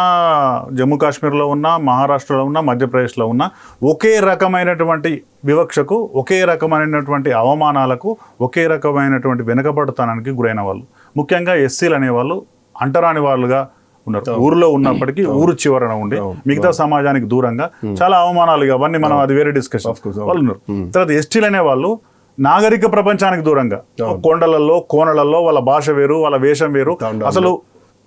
జమ్మూ కాశ్మీర్లో ఉన్నా, మహారాష్ట్రలో ఉన్నా, మధ్యప్రదేశ్లో ఉన్నా ఒకే రకమైనటువంటి వివక్షకు, ఒకే రకమైనటువంటి అవమానాలకు, ఒకే రకమైనటువంటి వెనుకబడతానికి గురైన వాళ్ళు. ముఖ్యంగా ఎస్సీలు అనేవాళ్ళు అంటరాని వాళ్ళుగా ఉన్నారు. ఊరిలో ఉన్నప్పటికీ ఊరు చివరన ఉండి మిగతా సమాజానికి దూరంగా చాలా అవమానాలు, అవన్నీ మనం అది వేరే డిస్కషన్ వాళ్ళు ఉన్నారు. తర్వాత ఎస్టీలు అనే వాళ్ళు నాగరిక ప్రపంచానికి దూరంగా కొండలలో కోనలలో వాళ్ళ భాష వేరు, వాళ్ళ వేషం వేరు, అసలు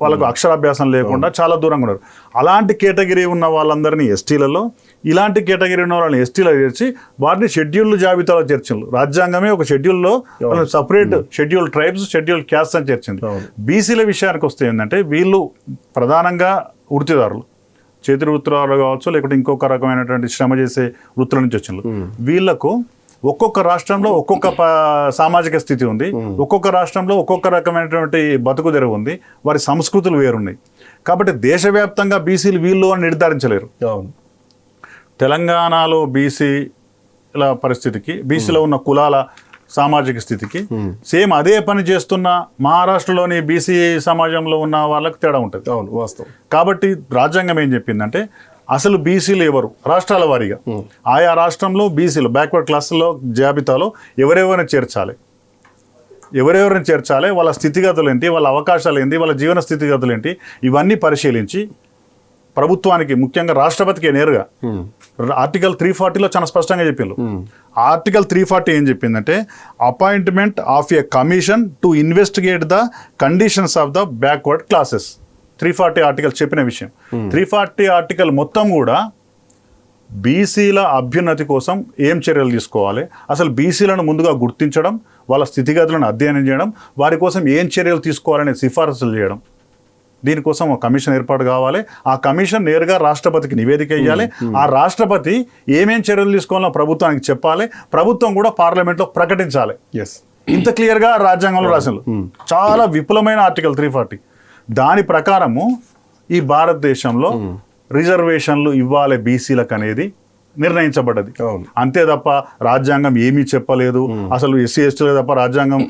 వాళ్ళకు అక్షరాభ్యాసం లేకుండా చాలా దూరంగా ఉన్నారు. అలాంటి కేటగిరీ ఉన్న వాళ్ళందరినీ ఎస్టీలలో, ఇలాంటి కేటగిరీ ఉన్న వాళ్ళని ఎస్టీలో చేర్చి వాటిని షెడ్యూల్ జాబితాలో చేర్చింది. రాజ్యాంగమే ఒక షెడ్యూల్లో separate schedule tribes, schedule caste అని చేర్చింది. బీసీల విషయానికి వస్తే ఏంటంటే, వీళ్ళు ప్రధానంగా వృత్తిదారులు, చేతి వృత్తులు కావచ్చు, లేకుంటే ఇంకొక రకమైనటువంటి శ్రమ చేసే వృత్తుల నుంచి వచ్చింది. వీళ్లకు ఒక్కొక్క రాష్ట్రంలో ఒక్కొక్క సామాజిక స్థితి ఉంది, ఒక్కొక్క రాష్ట్రంలో ఒక్కొక్క రకమైనటువంటి బతుకు తెరువు ఉంది, వారి సంస్కృతులు వేరున్నాయి. కాబట్టి దేశవ్యాప్తంగా బీసీలు వీళ్ళు అని నిర్ధారించలేరు. తెలంగాణలో బీసీల పరిస్థితికి, బీసీలో ఉన్న కులాల సామాజిక స్థితికి సేమ్ అదే పని చేస్తున్న మహారాష్ట్రలోని బీసీ సమాజంలో ఉన్న వాళ్ళకి తేడా ఉంటుంది. వాస్తవం. కాబట్టి రాజ్యాంగం ఏం చెప్పిందంటే, అసలు బీసీలు ఎవరు రాష్ట్రాల వారీగా ఆయా రాష్ట్రంలో బీసీలు బ్యాక్వర్డ్ క్లాసుల్లో జాబితాలో ఎవరెవరిని చేర్చాలి, వాళ్ళ స్థితిగతులు ఏంటి, వాళ్ళ అవకాశాలు ఏంటి, వాళ్ళ జీవన స్థితిగతులు ఏంటి, ఇవన్నీ పరిశీలించి ప్రభుత్వానికి, ముఖ్యంగా రాష్ట్రపతికి నేరుగా ఆర్టికల్ 340లో చాలా స్పష్టంగా చెప్పిండ్రు. ఆర్టికల్ 340 ఏం చెప్పిందంటే, appointment of a commission to investigate the conditions of the backward classes. 340 article చెప్పిన విషయం. 340 ఆర్టికల్ మొత్తం కూడా బీసీల అభ్యున్నతి కోసం ఏం చర్యలు తీసుకోవాలి, అసలు బీసీలను ముందుగా గుర్తించడం, వాళ్ళ స్థితిగతులను అధ్యయనం చేయడం, వారి కోసం ఏం చర్యలు తీసుకోవాలనే సిఫారసులు చేయడం. దీనికోసం ఒక కమిషన్ ఏర్పాటు కావాలి. ఆ కమిషన్ నేరుగా రాష్ట్రపతికి నివేదిక ఇవ్వాలి. ఆ రాష్ట్రపతి ఏమేం చర్యలు తీసుకోవాలో ప్రభుత్వానికి చెప్పాలి. ప్రభుత్వం కూడా పార్లమెంట్లో ప్రకటించాలి. ఇంత క్లియర్గా రాజ్యాంగంలో రాసింది. చాలా విపులమైన ఆర్టికల్ 340. దాని ప్రకారము ఈ భారతదేశంలో రిజర్వేషన్లు ఇవ్వాలి బీసీలకు అనేది నిర్ణయించబడ్డది. అంతే తప్ప రాజ్యాంగం ఏమీ చెప్పలేదు, అసలు ఎస్సీ ఎస్టీలకు తప్ప రాజ్యాంగం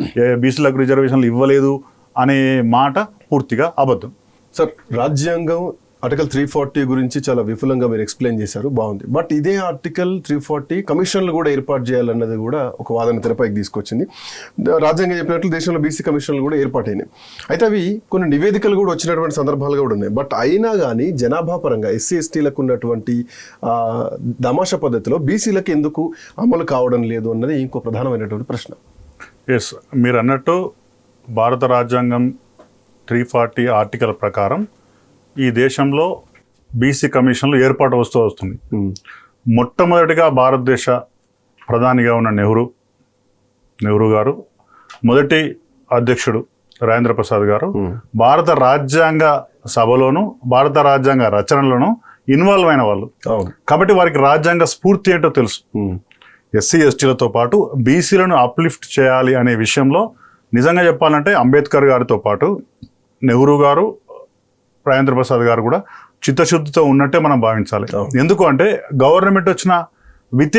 బీసీలకు రిజర్వేషన్లు ఇవ్వలేదు అనే మాట పూర్తిగా అబద్ధం. సార్, రాజ్యాంగం ఆర్టికల్ 340 గురించి చాలా విపులంగా మీరు ఎక్స్ప్లెయిన్ చేశారు, బాగుంది. బట్ ఇదే ఆర్టికల్ 340 కమిషన్లు కూడా ఏర్పాటు చేయాలన్నది కూడా ఒక వాదన తెరపైకి తీసుకొచ్చింది. రాజ్యాంగం చెప్పినట్లు దేశంలో బీసీ కమిషన్లు కూడా ఏర్పాటైనాయి. అయితే అవి కొన్ని నివేదికలు కూడా వచ్చినటువంటి సందర్భాలు కూడా ఉన్నాయి. బట్ అయినా కానీ జనాభా పరంగా ఎస్సీ ఎస్టీలకు ఉన్నటువంటి తమాషా పద్ధతిలో బీసీలకు ఎందుకు అమలు కావడం లేదు అన్నది ఇంకో ప్రధానమైనటువంటి ప్రశ్న. ఎస్, మీరు అన్నట్టు భారత రాజ్యాంగం 340 ఆర్టికల్ ప్రకారం ఈ దేశంలో బీసీ కమిషన్లు ఏర్పాటు వస్తుంది. మొట్టమొదటిగా భారతదేశ ప్రధానిగా ఉన్న నెహ్రూ గారు, మొదటి అధ్యక్షుడు రాజేంద్ర ప్రసాద్ గారు భారత రాజ్యాంగ సభలోను భారత రాజ్యాంగ రచనలోను ఇన్వాల్వ్ అయిన వాళ్ళు కాబట్టి వారికి రాజ్యాంగ స్ఫూర్తి ఏంటో తెలుసు. ఎస్సీ ఎస్టీలతో పాటు బీసీలను అప్లిఫ్ట్ చేయాలి అనే విషయంలో నిజంగా చెప్పాలంటే అంబేద్కర్ గారితో పాటు నెహ్రూ గారు, రాజేంద్ర ప్రసాద్ గారు కూడా చిత్తశుద్ధితో ఉన్నట్టే మనం భావించాలి. ఎందుకు అంటే గవర్నమెంట్ వచ్చిన విత్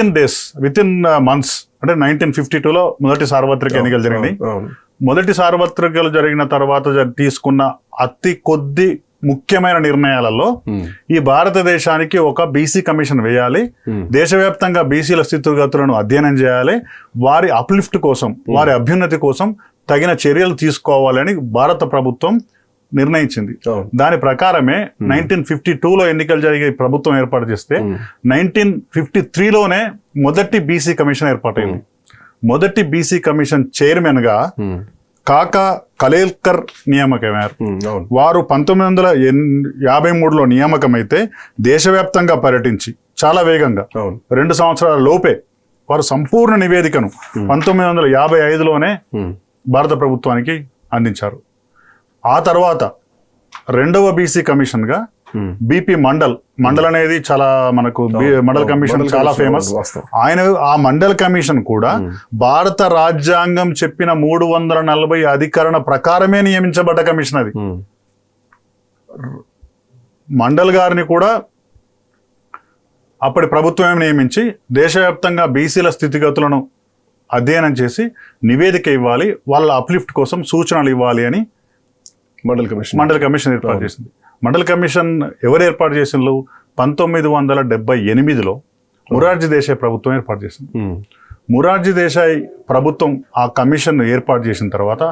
ఇన్ మంత్స్ అంటే 1952లో మొదటి సార్వత్రిక ఎన్నికలు జరిగినాయి. మొదటి సార్వత్రికలు జరిగిన తర్వాత తీసుకున్న అతి కొద్ది ముఖ్యమైన నిర్ణయాలలో ఈ భారతదేశానికి ఒక బీసీ కమిషన్ వేయాలి, దేశవ్యాప్తంగా బీసీల స్థితిగతులను అధ్యయనం చేయాలి, వారి అప్లిఫ్ట్ కోసం, వారి అభ్యున్నతి కోసం తగిన చర్యలు తీసుకోవాలని భారత ప్రభుత్వం నిర్ణయించింది. దాని ప్రకారమే 1952లో ఎన్నికలు జరిగే ప్రభుత్వం ఏర్పాటు చేస్తే 1953లోనే మొదటి బీసీ కమిషన్ ఏర్పాటైంది. మొదటి బీసీ కమిషన్ చైర్మన్ గా కాకా కలేల్కర్ నియామకమయ్యారు. వారు 1953లో నియామకమైతే దేశవ్యాప్తంగా పర్యటించి చాలా వేగంగా 2 సంవత్సరాల లోపే వారు సంపూర్ణ నివేదికను 1955లోనే భారత ప్రభుత్వానికి అందించారు. ఆ తర్వాత రెండవ బీసీ కమిషన్ గా బిపి మండల్ అనేది చాలా మనకు మండల్ కమిషన్ చాలా ఫేమస్. ఆ మండల్ కమిషన్ కూడా భారత రాజ్యాంగం చెప్పిన 340 అధికరణ ప్రకారమే నియమించబడ్డ కమిషన్. అది మండల్ గారిని కూడా అప్పటి ప్రభుత్వమే నియమించి దేశవ్యాప్తంగా బీసీల స్థితిగతులను అధ్యయనం చేసి నివేదిక ఇవ్వాలి, వాళ్ళ అప్లిఫ్ట్ కోసం సూచనలు ఇవ్వాలి అని మండల్ కమిషన్ ఏర్పాటు చేసింది. మండల్ కమిషన్ ఎవరు ఏర్పాటు చేసిండ్రు? 1978లో మొరార్జీ దేశాయ్ ప్రభుత్వం ఏర్పాటు చేసింది. మొరార్జీ దేశాయ్ ప్రభుత్వం ఆ కమిషన్ ఏర్పాటు చేసిన తర్వాత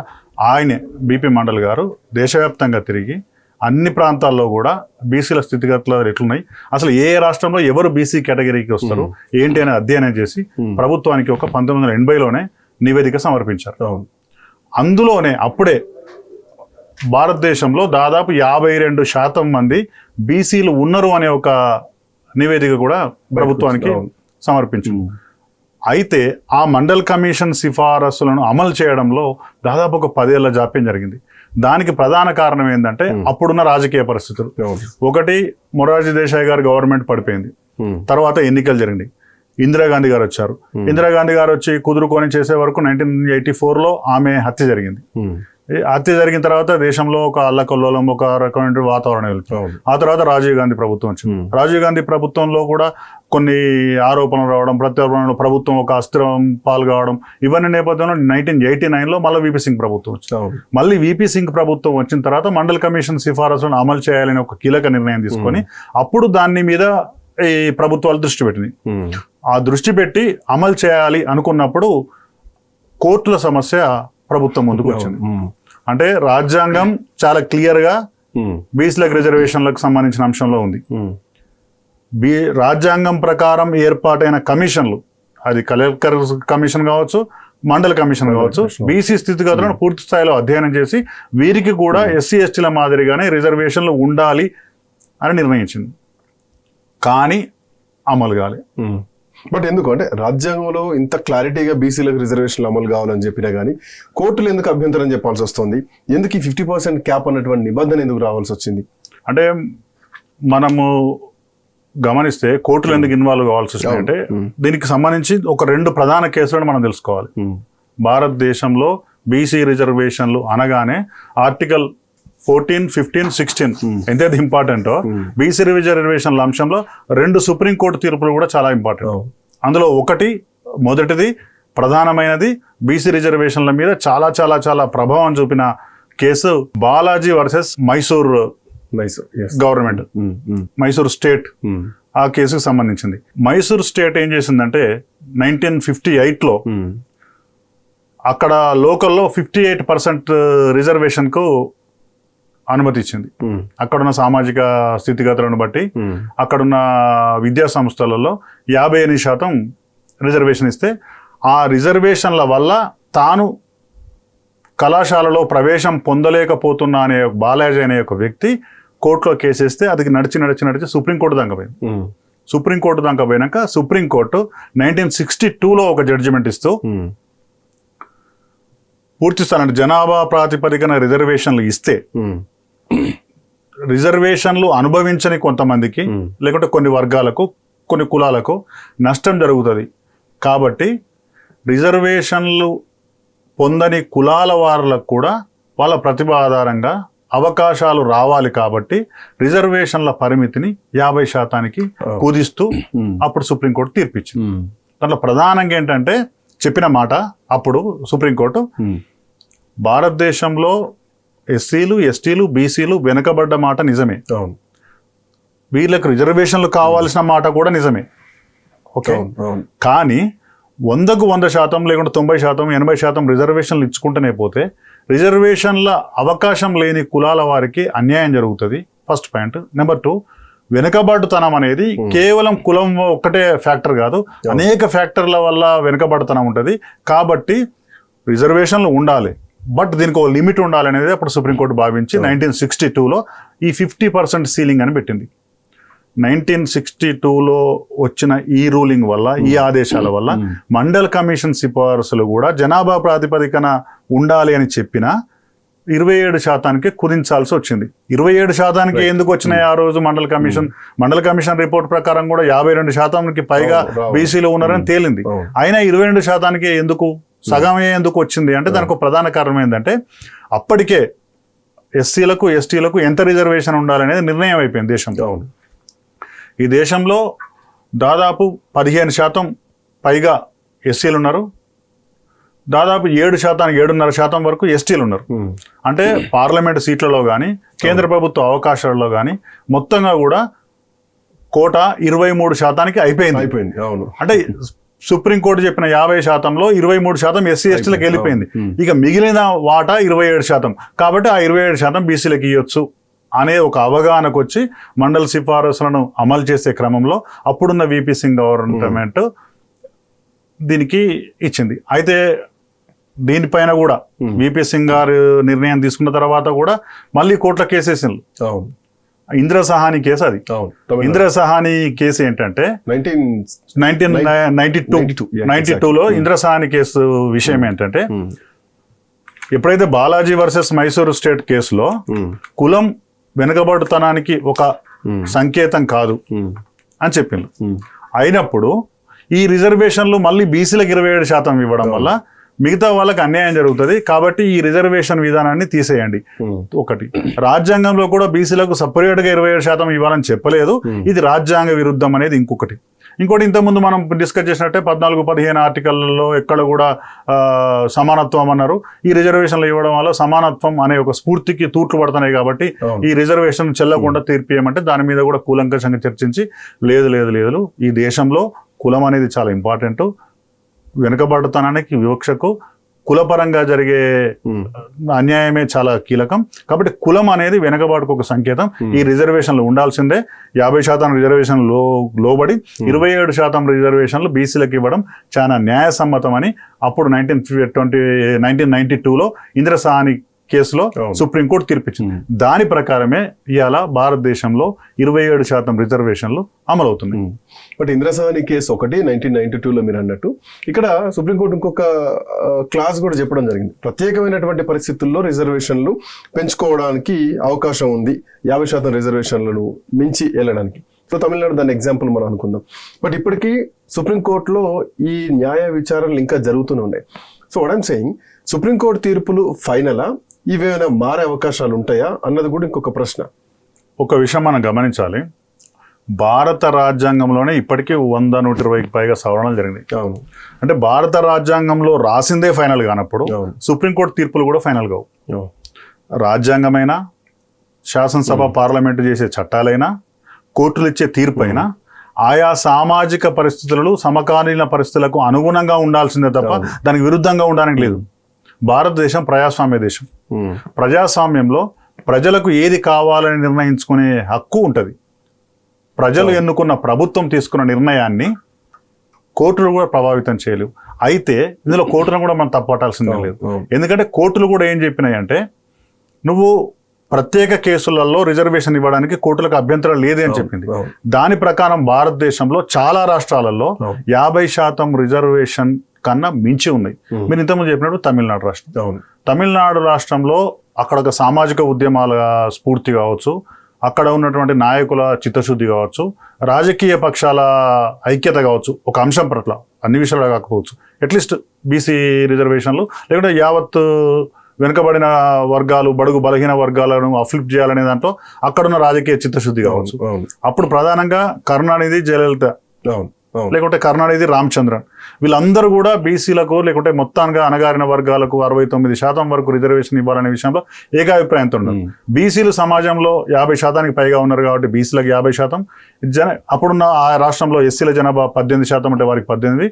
ఆయనే బిపి మండల్ గారు దేశవ్యాప్తంగా తిరిగి అన్ని ప్రాంతాల్లో కూడా బీసీల స్థితిగతులు ఎట్లున్నాయి, అసలు ఏ రాష్ట్రంలో ఎవరు బీసీ కేటగిరీకి వస్తారు ఏంటి అని అధ్యయనం చేసి ప్రభుత్వానికి ఒక 1980లోనే నివేదిక సమర్పించారు. అందులోనే అప్పుడే భారతదేశంలో దాదాపు 52% మంది బీసీలు ఉన్నారు అనే ఒక నివేదిక కూడా ప్రభుత్వానికి సమర్పించింది. అయితే ఆ మండల్ కమిషన్ సిఫారసులను అమలు చేయడంలో దాదాపు ఒక 10 ఏళ్ల జాప్యం జరిగింది. దానికి ప్రధాన కారణం ఏంటంటే అప్పుడున్న రాజకీయ పరిస్థితులు. ఒకటి, మొరార్జీ దేశాయ్ గారు గవర్నమెంట్ పడిపోయింది, తర్వాత ఎన్నికలు జరిగినాయి, ఇందిరాగాంధీ గారు వచ్చారు. ఇందిరాగాంధీ గారు వచ్చి కుదురుకొని చేసే వరకు 1984లో ఆమె హత్య జరిగింది. హత్య జరిగిన తర్వాత దేశంలో ఒక అల్లకల్లోలం, ఒక రకమైన వాతావరణం వెళ్తుంది. ఆ తర్వాత రాజీవ్ గాంధీ ప్రభుత్వం వచ్చింది. రాజీవ్ గాంధీ ప్రభుత్వంలో కూడా కొన్ని ఆరోపణలు రావడం, ప్రత్యారోపణలు, ప్రభుత్వం ఒక అస్థిరం పాలు కావడం, ఇవన్నీ నేపథ్యంలో 1989లో మళ్ళీ వీపీ సింగ్ ప్రభుత్వం వచ్చింది. మళ్ళీ వీపీ సింగ్ ప్రభుత్వం వచ్చిన తర్వాత మండల్ కమిషన్ సిఫారసులను అమలు చేయాలని ఒక కీలక నిర్ణయం తీసుకొని అప్పుడు దాని మీద ఈ ప్రభుత్వాలు దృష్టి పెట్టినాయి. ఆ దృష్టి పెట్టి అమలు చేయాలి అనుకున్నప్పుడు కోర్టుల సమస్య ప్రభుత్వం ముందుకు వచ్చింది. అంటే రాజ్యాంగం చాలా క్లియర్ గా బీసీలకు రిజర్వేషన్లకు సంబంధించిన అంశంలో ఉంది. రాజ్యాంగం ప్రకారం ఏర్పాటైన కమిషన్లు అది కలెక్టర్ కమిషన్ కావచ్చు, మండల కమిషన్ కావచ్చు, బీసీ స్థితిగతులను పూర్తి స్థాయిలో అధ్యయనం చేసి వీరికి కూడా ఎస్సీ ఎస్టీల మాదిరిగానే రిజర్వేషన్లు ఉండాలి అని నిర్ణయించింది. కానీ అమలు కాలే. బట్ ఎందుకు అంటే రాజ్యాంగంలో ఇంత క్లారిటీగా బీసీలకు రిజర్వేషన్లు అమలు కావాలని చెప్పినా కానీ కోర్టులు ఎందుకు అభ్యంతరం చెప్పాల్సి వస్తుంది? ఎందుకు ఈ 50% క్యాప్ అన్నటువంటి నిబంధన ఎందుకు రావాల్సి వచ్చింది? అంటే మనము గమనిస్తే కోర్టులు ఎందుకు ఇన్వాల్వ్ కావాల్సి వచ్చింది అంటే దీనికి సంబంధించి ఒక 2 ప్రధాన కేసులను మనం తెలుసుకోవాలి. భారతదేశంలో బీసీ రిజర్వేషన్లు అనగానే ఆర్టికల్ 14, 15, 16 ఎంతైతే ఇంపార్టెంటో బీసీ రిజర్వేషన్ల అంశంలో 2 సుప్రీంకోర్టు తీర్పులు కూడా చాలా ఇంపార్టెంట్. అందులో మొదటిది ప్రధానమైనది బీసీ రిజర్వేషన్ల మీద చాలా చాలా చాలా ప్రభావం చూపిన case Balaji versus Mysore government, Mysore state. ఆ కేసుకు సంబంధించింది. మైసూర్ స్టేట్ ఏం చేసిందంటే 1958లో అక్కడ లోకల్లో 58% రిజర్వేషన్ కు అనుమతి ఇచ్చింది. అక్కడున్న సామాజిక స్థితిగతులను బట్టి అక్కడున్న విద్యా సంస్థలలో 58% రిజర్వేషన్ ఇస్తే ఆ రిజర్వేషన్ల వల్ల తాను కళాశాలలో ప్రవేశం పొందలేకపోతున్నా అనే బాలాజీ అనే ఒక వ్యక్తి కోర్టులో కేసేస్తే అది నడిచి సుప్రీంకోర్టు దాకా పోయింది. సుప్రీంకోర్టు దాకా పోయినాక సుప్రీంకోర్టు 1962లో ఒక జడ్జిమెంట్ ఇస్తూ పూర్తి స్థాయి జనాభా ప్రాతిపదికన రిజర్వేషన్లు ఇస్తే రిజర్వేషన్లు అనుభవించని కొంతమందికి లేకుంటే కొన్ని వర్గాలకు కొన్ని కులాలకు నష్టం జరుగుతుంది. కాబట్టి రిజర్వేషన్లు పొందని కులాల వారులకు కూడా వాళ్ళ ప్రతిభ ఆధారంగా అవకాశాలు రావాలి. కాబట్టి రిజర్వేషన్ల పరిమితిని 50% కుదిస్తూ అప్పుడు సుప్రీంకోర్టు తీర్పిచ్చింది. దాంట్లో ప్రధానంగా ఏంటంటే చెప్పిన మాట అప్పుడు సుప్రీంకోర్టు భారతదేశంలో ఎస్సీలు, ఎస్టీలు, బీసీలు వెనుకబడ్డ మాట నిజమే, వీళ్ళకు రిజర్వేషన్లు కావాల్సిన మాట కూడా నిజమే. ఓకే, కానీ 100% లేకుంటే 90%, 80% రిజర్వేషన్లు ఇచ్చుకుంటూనే పోతే రిజర్వేషన్ల అవకాశం లేని కులాల వారికి అన్యాయం జరుగుతుంది. First point. నెంబర్ 2, వెనుకబాటుతనం అనేది కేవలం కులం ఒక్కటే ఫ్యాక్టర్ కాదు, అనేక ఫ్యాక్టర్ల వల్ల వెనుకబాటుతనం ఉంటుంది. కాబట్టి రిజర్వేషన్లు ఉండాలి, బట్ దీనికి ఒక లిమిట్ ఉండాలి అనేది అప్పుడు సుప్రీంకోర్టు భావించి 1962లో ఈ 50% సీలింగ్ అని పెట్టింది. 1962లో వచ్చిన ఈ రూలింగ్ వల్ల, ఈ ఆదేశాల వల్ల మండల్ కమిషన్ సిఫారసులు కూడా జనాభా ప్రాతిపదికన ఉండాలి అని చెప్పిన 27% కుదించాల్సి వచ్చింది. 27% ఎందుకు వచ్చినాయి ఆ రోజు? మండల కమిషన్ రిపోర్ట్ ప్రకారం కూడా 52% పైగా బీసీలు ఉన్నారని తేలింది. అయినా 22% ఎందుకు, సగమే ఎందుకు వచ్చింది అంటే దానికి ఒక ప్రధాన కారణం ఏంటంటే అప్పటికే ఎస్సీలకు, ఎస్టీలకు ఎంత రిజర్వేషన్ ఉండాలనేది నిర్ణయం అయిపోయింది దేశంలో. ఈ దేశంలో దాదాపు 15% పైగా ఎస్సీలు ఉన్నారు, దాదాపు 7%, 7.5% వరకు ఎస్టీలు ఉన్నారు. అంటే పార్లమెంట్ సీట్లలో కానీ కేంద్ర ప్రభుత్వ అవకాశాలలో కానీ మొత్తంగా కూడా కోట 23% అయిపోయింది. అవును, అంటే సుప్రీంకోర్టు చెప్పిన 50%లో 23% ఎస్సీ ఎస్టీలకు వెళ్ళిపోయింది. ఇక మిగిలిన వాటా 27%. కాబట్టి ఆ 27% బీసీలకు ఇవ్వచ్చు అనే ఒక అవగాహనకు వచ్చి మండల సిఫారసులను అమలు చేసే క్రమంలో అప్పుడున్న విపి సింగ్ గవర్నమెంట్ దీనికి ఇచ్చింది. అయితే దీనిపైన కూడా విపి సింగ్ గారు నిర్ణయం తీసుకున్న తర్వాత కూడా మళ్ళీ కోర్టుల కేసేసింది. ఇందిరా సహాని కేసు. అది ఇందిరా సహాని కేసు ఏంటంటే 1992లో ఇందిరా సహాని కేసు విషయం ఏంటంటే ఎప్పుడైతే బాలాజీ వర్సెస్ మైసూరు స్టేట్ కేసులో కులం వెనుకబడుతనానికి ఒక సంకేతం కాదు అని చెప్పింది. అయినప్పుడు ఈ రిజర్వేషన్లు మళ్ళీ బీసీలకు 27% ఇవ్వడం వల్ల మిగతా వాళ్ళకి అన్యాయం జరుగుతుంది. కాబట్టి ఈ రిజర్వేషన్ విధానాన్ని తీసేయండి. ఒకటి, రాజ్యాంగంలో కూడా బీసీలకు సపరేట్గా 27% ఇవ్వాలని చెప్పలేదు. ఇది రాజ్యాంగ విరుద్ధం అనేది ఇంకొకటి. ఇంతకుముందు మనం డిస్కస్ చేసినట్టే 14, 15 ఆర్టికల్లో ఎక్కడ కూడా సమానత్వం అన్నారు. ఈ రిజర్వేషన్లు ఇవ్వడం వల్ల సమానత్వం అనే ఒక స్ఫూర్తికి తూట్లు పడుతున్నాయి. కాబట్టి ఈ రిజర్వేషన్ చెల్లకుండా తీర్పియమంటే దాని మీద కూడా కూలంకషంగా చర్చించి లేదు ఈ దేశంలో కులం అనేది చాలా ఇంపార్టెంట్. వెనుకబడుతనానికి, వివక్షకు కులపరంగా జరిగే అన్యాయమే చాలా కీలకం. కాబట్టి కులం అనేది వెనకబాటుకు ఒక సంకేతం. ఈ రిజర్వేషన్లు ఉండాల్సిందే. 50% రిజర్వేషన్ లోబడి 27% రిజర్వేషన్లు బీసీలకు ఇవ్వడం చాలా న్యాయసమ్మతం అని అప్పుడు 1992లో ఇందిరాసాని కేసులో సుప్రీంకోర్టు తీర్పిచ్చింది. దాని ప్రకారమే ఇవాళ భారతదేశంలో 27% రిజర్వేషన్లు అమలవుతున్నాయి. బట్ ఇందిరాసాని కేసు ఒకటి 1992లో మీరు అన్నట్టు, ఇక్కడ సుప్రీంకోర్టు ఇంకొక క్లాస్ కూడా చెప్పడం జరిగింది. ప్రత్యేకమైనటువంటి పరిస్థితుల్లో రిజర్వేషన్లు పెంచుకోవడానికి అవకాశం ఉంది, 50% రిజర్వేషన్లను మించి వెళ్ళడానికి. సో తమిళనాడు దాని ఎగ్జాంపుల్ మనం అనుకుందాం. బట్ ఇప్పటికీ సుప్రీంకోర్టులో ఈ న్యాయ విచారణలు ఇంకా జరుగుతూనే ఉన్నాయి. So what I'm saying, supreme court తీర్పులు ఫైనలా, ఇవేమైనా మారే అవకాశాలు ఉంటాయా అన్నది కూడా ఇంకొక ప్రశ్న. ఒక విషయం మనం గమనించాలి, భారత రాజ్యాంగంలోనే ఇప్పటికీ 100-120కి పైగా సవరణలు జరిగినాయి. అవును. అంటే భారత రాజ్యాంగంలో రాసిందే ఫైనల్ కానప్పుడు సుప్రీంకోర్టు తీర్పులు కూడా ఫైనల్ కావు. రాజ్యాంగమైనా, శాసనసభ పార్లమెంటు చేసే చట్టాలైనా, కోర్టులు ఇచ్చే తీర్పు అయినా ఆయా సామాజిక పరిస్థితులు సమకాలీన పరిస్థితులకు అనుగుణంగా ఉండాల్సిందే తప్ప దానికి విరుద్ధంగా ఉండడానికి లేదు. భారతదేశం ప్రజాస్వామ్య దేశం. ప్రజాస్వామ్యంలో ప్రజలకు ఏది కావాలని నిర్ణయించుకునే హక్కు ఉంటుంది. ప్రజలు ఎన్నుకున్న ప్రభుత్వం తీసుకున్న నిర్ణయాన్ని కోర్టులు కూడా ప్రభావితం చేయలేవు. అయితే ఇందులో కోర్టులను కూడా మనం తప్పట్టాల్సిందే లేదు. ఎందుకంటే కోర్టులు కూడా ఏం చెప్పినాయి అంటే, నువ్వు ప్రత్యేక కేసులలో రిజర్వేషన్ ఇవ్వడానికి కోర్టులకు అభ్యంతరం లేదే అని చెప్పింది. దాని ప్రకారం భారతదేశంలో చాలా రాష్ట్రాలలో 50% రిజర్వేషన్ కన్నా మించి ఉన్నాయి. మీరు ఇంతకుముందు చెప్పినట్టు తమిళనాడు రాష్ట్రం. తమిళనాడు రాష్ట్రంలో అక్కడ ఒక సామాజిక ఉద్యమాల స్ఫూర్తి కావచ్చు, అక్కడ ఉన్నటువంటి నాయకుల చిత్తశుద్ధి కావచ్చు, రాజకీయ పక్షాల ఐక్యత కావచ్చు, ఒక అంశం పట్ల, అన్ని విషయాలు కాకపోవచ్చు, అట్లీస్ట్ బీసీ రిజర్వేషన్లు లేకుంటే యావత్ వెనుకబడిన వర్గాలు, బడుగు బలహీన వర్గాలను అఫ్లిప్ చేయాలనే దాంట్లో అక్కడున్న రాజకీయ చిత్తశుద్ధి కావచ్చు. అప్పుడు ప్రధానంగా కరుణానిధి, జయలలిత లేకుంటే కరుణానిధి, రామచంద్రన్, వీళ్ళందరూ కూడా బీసీలకు లేకుంటే మొత్తానికి అణగారిన వర్గాలకు 69% వరకు రిజర్వేషన్ ఇవ్వాలనే విషయంలో ఏకాభిప్రాయంతో ఉన్నారు. బీసీలు సమాజంలో 50%కి పైగా ఉన్నారు కాబట్టి బీసీలకు 50%, అప్పుడున్న ఆ రాష్ట్రంలో ఎస్సీల జనాభా 18% అంటే వారికి 18,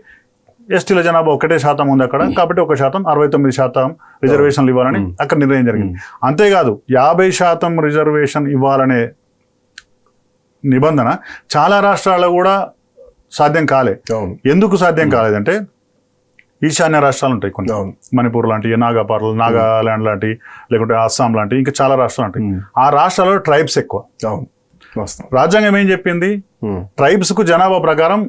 ఎస్టీల జనాభా 1% ఉంది అక్కడ కాబట్టి 1%, 69% రిజర్వేషన్లు ఇవ్వాలని అక్కడ నిర్ణయం జరిగింది. అంతేకాదు 50% రిజర్వేషన్ ఇవ్వాలనే నిబంధన చాలా రాష్ట్రాల్లో కూడా సాధ్యం కాలే. ఎందుకు సాధ్యం కాలేదంటే, ఈశాన్య రాష్ట్రాలు ఉంటాయి కొన్ని, మణిపూర్ లాంటి, నాగాలాండ్ లాంటి, లేకుంటే అస్సాం లాంటి, ఇంకా చాలా రాష్ట్రాలు ఉంటాయి. ఆ రాష్ట్రాల్లో ట్రైబ్స్ ఎక్కువ. రాజ్యాంగం ఏం చెప్పింది, ట్రైబ్స్ కు జనాభా ప్రకారం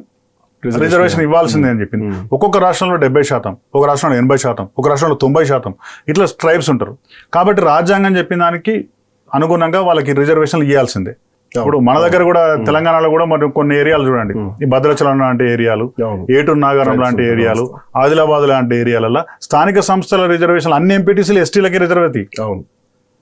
రిజర్వేషన్ ఇవ్వాల్సిందే అని చెప్పింది. ఒక్కొక్క రాష్ట్రంలో 70%, ఒక రాష్ట్రంలో 80%, ఒక రాష్ట్రంలో 90%, ఇట్లా ట్రైబ్స్ ఉంటారు. కాబట్టి రాజ్యాంగం చెప్పిన దానికి అనుగుణంగా వాళ్ళకి రిజర్వేషన్లు ఇవ్వాల్సిందే. ఇప్పుడు మన దగ్గర కూడా తెలంగాణలో కూడా మరి కొన్ని ఏరియాలు చూడండి, ఈ భద్రాచలం లాంటి ఏరియాలు, ఏటూరు నాగారం లాంటి ఏరియాలు, ఆదిలాబాద్ లాంటి ఏరియాలలో స్థానిక సంస్థల రిజర్వేషన్లు అన్ని ఎంపీటీసీలు ఎస్టీలకి రిజర్వ్ అవుతాయి.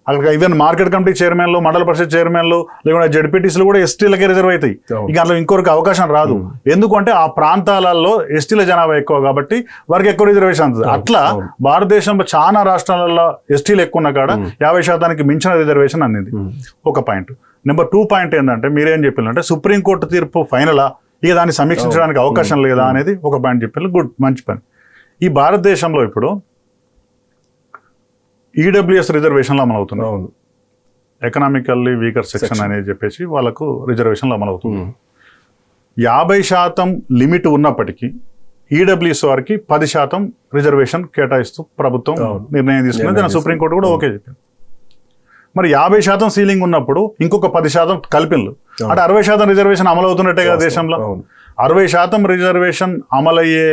అక్కడ ఈవెన్ మార్కెట్ కమిటీ చైర్మన్లు, మండల పరిషత్ చైర్మన్లు, లేకుంటే జడ్పీటీసీలు కూడా ఎస్టీలకే రిజర్వ్ అవుతాయి. ఇక అందులో ఇంకొకరికి అవకాశం రాదు. ఎందుకంటే ఆ ప్రాంతాలలో ఎస్టీల జనాభా ఎక్కువ కాబట్టి వారికి ఎక్కువ రిజర్వేషన్ ఉంటుంది. అట్లా భారతదేశంలో చాలా రాష్ట్రాలలో ఎస్టీలు ఎక్కువ ఉన్న కాడ 50%కి మించిన రిజర్వేషన్ అందింది. ఒక పాయింట్. నెంబర్ 2 పాయింట్ ఏంటంటే, మీరేం చెప్పారంటే సుప్రీంకోర్టు తీర్పు ఫైనలా, ఇక దాన్ని సమీక్షించడానికి అవకాశం లేదా అనేది ఒక పాయింట్ చెప్పారు. గుడ్, మంచి పని. ఈ భారతదేశంలో ఇప్పుడు ఈడబ్ల్యూఎస్ రిజర్వేషన్లు అమలవుతున్నాయి. ఎకనామికల్లీ వీకర్ సెక్షన్ అనేది చెప్పేసి వాళ్ళకు రిజర్వేషన్లు అమలవుతుంది. 50% లిమిట్ ఉన్నప్పటికీ ఈడబ్ల్యూఎస్ వారికి 10% రిజర్వేషన్ కేటాయిస్తూ ప్రభుత్వం నిర్ణయం తీసుకున్నది. దాని సుప్రీంకోర్టు కూడా ఓకే చెప్పింది. మరి 50% సీలింగ్ ఉన్నప్పుడు ఇంకొక 10% కల్పిన్లు, అంటే 60% రిజర్వేషన్ అమలవుతున్నట్టే కదా దేశంలో. 60% రిజర్వేషన్ అమలయ్యే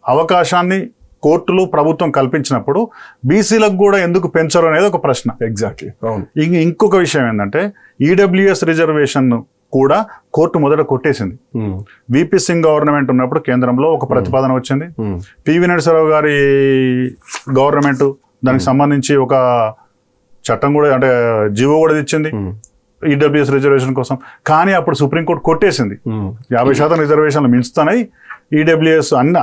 అవకాశాన్ని కోర్టులు, ప్రభుత్వం కల్పించినప్పుడు బీసీలకు కూడా ఎందుకు పెంచరు అనేది ఒక ప్రశ్న. ఎగ్జాక్ట్లీ. ఇంకొక విషయం ఏంటంటే, ఈడబ్ల్యూఎస్ రిజర్వేషన్ కూడా కోర్టు మొదట కొట్టేసింది. విపి సింగ్ గవర్నమెంట్ ఉన్నప్పుడు కేంద్రంలో ఒక ప్రతిపాదన వచ్చింది. పివి నరసింహరావు గారి గవర్నమెంట్ దానికి సంబంధించి ఒక చట్టం కూడా, అంటే జీవో కూడా ఇచ్చింది ఈడబ్ల్యూఎస్ రిజర్వేషన్ కోసం. కానీ అప్పుడు సుప్రీంకోర్టు కొట్టేసింది. 50% రిజర్వేషన్లు మించుతాయి ఈడబ్ల్యూఎస్ అన్న.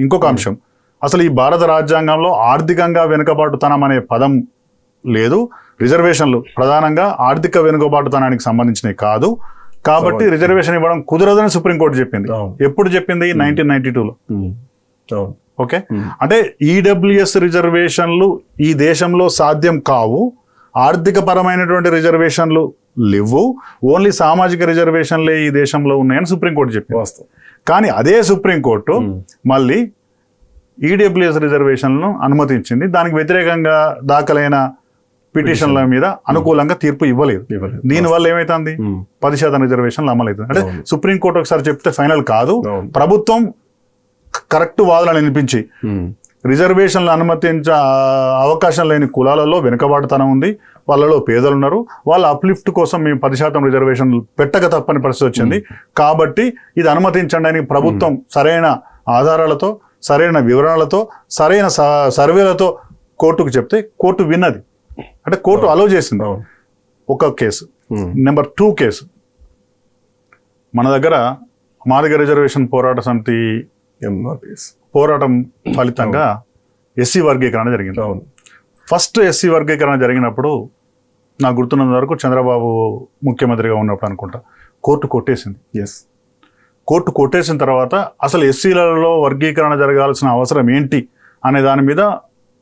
ఇంకొక అంశం, అసలు ఈ భారత రాజ్యాంగంలో ఆర్థికంగా వెనుకబాటుతనం అనే పదం లేదు. రిజర్వేషన్లు ప్రధానంగా ఆర్థిక వెనుకబాటుతనానికి సంబంధించినవి కాదు కాబట్టి రిజర్వేషన్ ఇవ్వడం కుదరదని సుప్రీంకోర్టు చెప్పింది. ఎప్పుడు చెప్పింది? 1992లో. ఓకే, అంటే ఈడబ్ల్యూఎస్ రిజర్వేషన్లు ఈ దేశంలో సాధ్యం కావు, ఆర్థిక పరమైనటువంటి రిజర్వేషన్లు లేవు, ఓన్లీ సామాజిక రిజర్వేషన్లే ఈ దేశంలో ఉన్నాయని సుప్రీంకోర్టు చెప్పింది. కానీ అదే సుప్రీంకోర్టు మళ్ళీ ఈడబ్ల్యూఎస్ రిజర్వేషన్లను అనుమతించింది. దానికి వ్యతిరేకంగా దాఖలైన పిటిషన్ల మీద అనుకూలంగా తీర్పు ఇవ్వలేదు. దీనివల్ల ఏమైతుంది, 10% రిజర్వేషన్లు అమలవుతుంది. అంటే సుప్రీంకోర్టు ఒకసారి చెప్తే ఫైనల్ కాదు, ప్రభుత్వం కరెక్ట్ వాదనలు వినిపించి రిజర్వేషన్లు అనుమతించే అవకాశం లేని కులాలలో వెనుకబాటుతనం ఉంది, వాళ్ళలో పేదలు ఉన్నారు, వాళ్ళ అప్లిఫ్ట్ కోసం మేము 10% రిజర్వేషన్లు పెట్టక తప్పని పరిస్థితి వచ్చింది, కాబట్టి ఇది అనుమతించండి అని ప్రభుత్వం సరైన ఆధారాలతో, సరైన వివరణలతో, సరైన సర్వేలతో కోర్టుకు చెప్తే కోర్టు విన్నది. అంటే కోర్టు అలౌ చేసింది. ఒక కేసు. నెంబర్ 2 కేసు, మన దగ్గర మాదిగ రిజర్వేషన్ పోరాట సమితి పోరాటం ఫలితంగా ఎస్సీ వర్గీకరణ జరిగింది. ఫస్ట్ ఎస్సీ వర్గీకరణ జరిగినప్పుడు నాకు గుర్తున్నంత వరకు చంద్రబాబు ముఖ్యమంత్రిగా ఉన్నప్పుడు అనుకుంటా కోర్టు కొట్టేసింది. కోర్టు కొట్టేసిన తర్వాత అసలు ఎస్సీలలో వర్గీకరణ జరగాల్సిన అవసరం ఏంటి అనే దాని మీద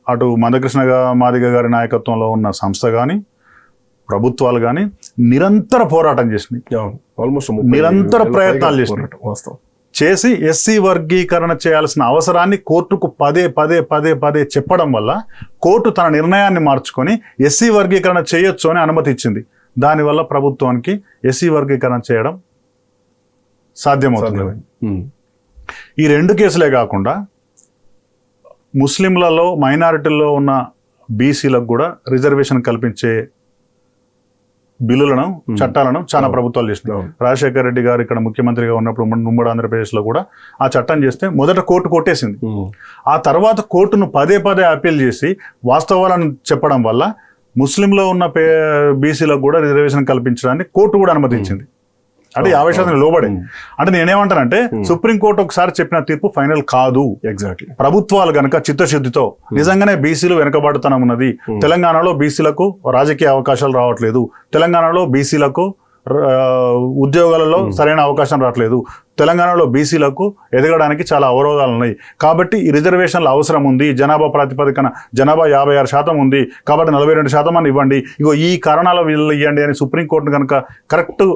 అటు మందకృష్ణ మాదిగ గారి నాయకత్వంలో ఉన్న సంస్థ కానీ ప్రభుత్వాలు కానీ నిరంతర పోరాటం చేసినాయి, నిరంతర ప్రయత్నాలు చేసినాయి. చేసి ఎస్సీ వర్గీకరణ చేయాల్సిన అవసరాన్ని కోర్టుకు పదే చెప్పడం వల్ల కోర్టు తన నిర్ణయాన్ని మార్చుకొని ఎస్సీ వర్గీకరణ చేయొచ్చు అని అనుమతి ఇచ్చింది. దానివల్ల ప్రభుత్వానికి ఎస్సీ వర్గీకరణ చేయడం సాధ్యమవుతుంది. ఈ 2 కేసులే కాకుండా ముస్లింలలో మైనారిటీల్లో ఉన్న బీసీలకు కూడా రిజర్వేషన్ కల్పించే బిల్లులను, చట్టాలను చాలా ప్రభుత్వాలు చేసినాయి. రాజశేఖర రెడ్డి గారు ఇక్కడ ముఖ్యమంత్రిగా ఉన్నప్పుడు ఉమ్మడి ఆంధ్రప్రదేశ్లో కూడా ఆ చట్టం చేస్తే మొదట కోర్టు కొట్టేసింది. ఆ తర్వాత కోర్టును పదే అప్పీల్ చేసి వాస్తవాలను చెప్పడం వల్ల ముస్లింలో ఉన్న బీసీలకు కూడా రిజర్వేషన్ కల్పించడానికి కోర్టు కూడా అనుమతించింది. అంటే 50% లోబడే. అంటే నేనేమంటానంటే సుప్రీంకోర్టు ఒకసారి చెప్పిన తీర్పు ఫైనల్ కాదు. ఎగ్జాక్ట్లీ. ప్రభుత్వాలు గనక చిత్తశుద్ధితో నిజంగానే బీసీలు వెనుకబాటుతనం ఉన్నది, తెలంగాణలో బీసీలకు రాజకీయ అవకాశాలు రావట్లేదు, తెలంగాణలో బీసీలకు ఉద్యోగాలలో సరైన అవకాశం రావట్లేదు, తెలంగాణలో బీసీలకు ఎదగడానికి చాలా అవరోధాలు ఉన్నాయి, కాబట్టి ఈ రిజర్వేషన్ల అవసరం ఉంది, జనాభా ప్రాతిపదికన జనాభా 56% ఉంది, కాబట్టి 42% అని ఇవ్వండి, ఇగో ఈ కారణాల వీళ్ళు ఇవ్వండి అని సుప్రీంకోర్టును కనుక కరెక్ట్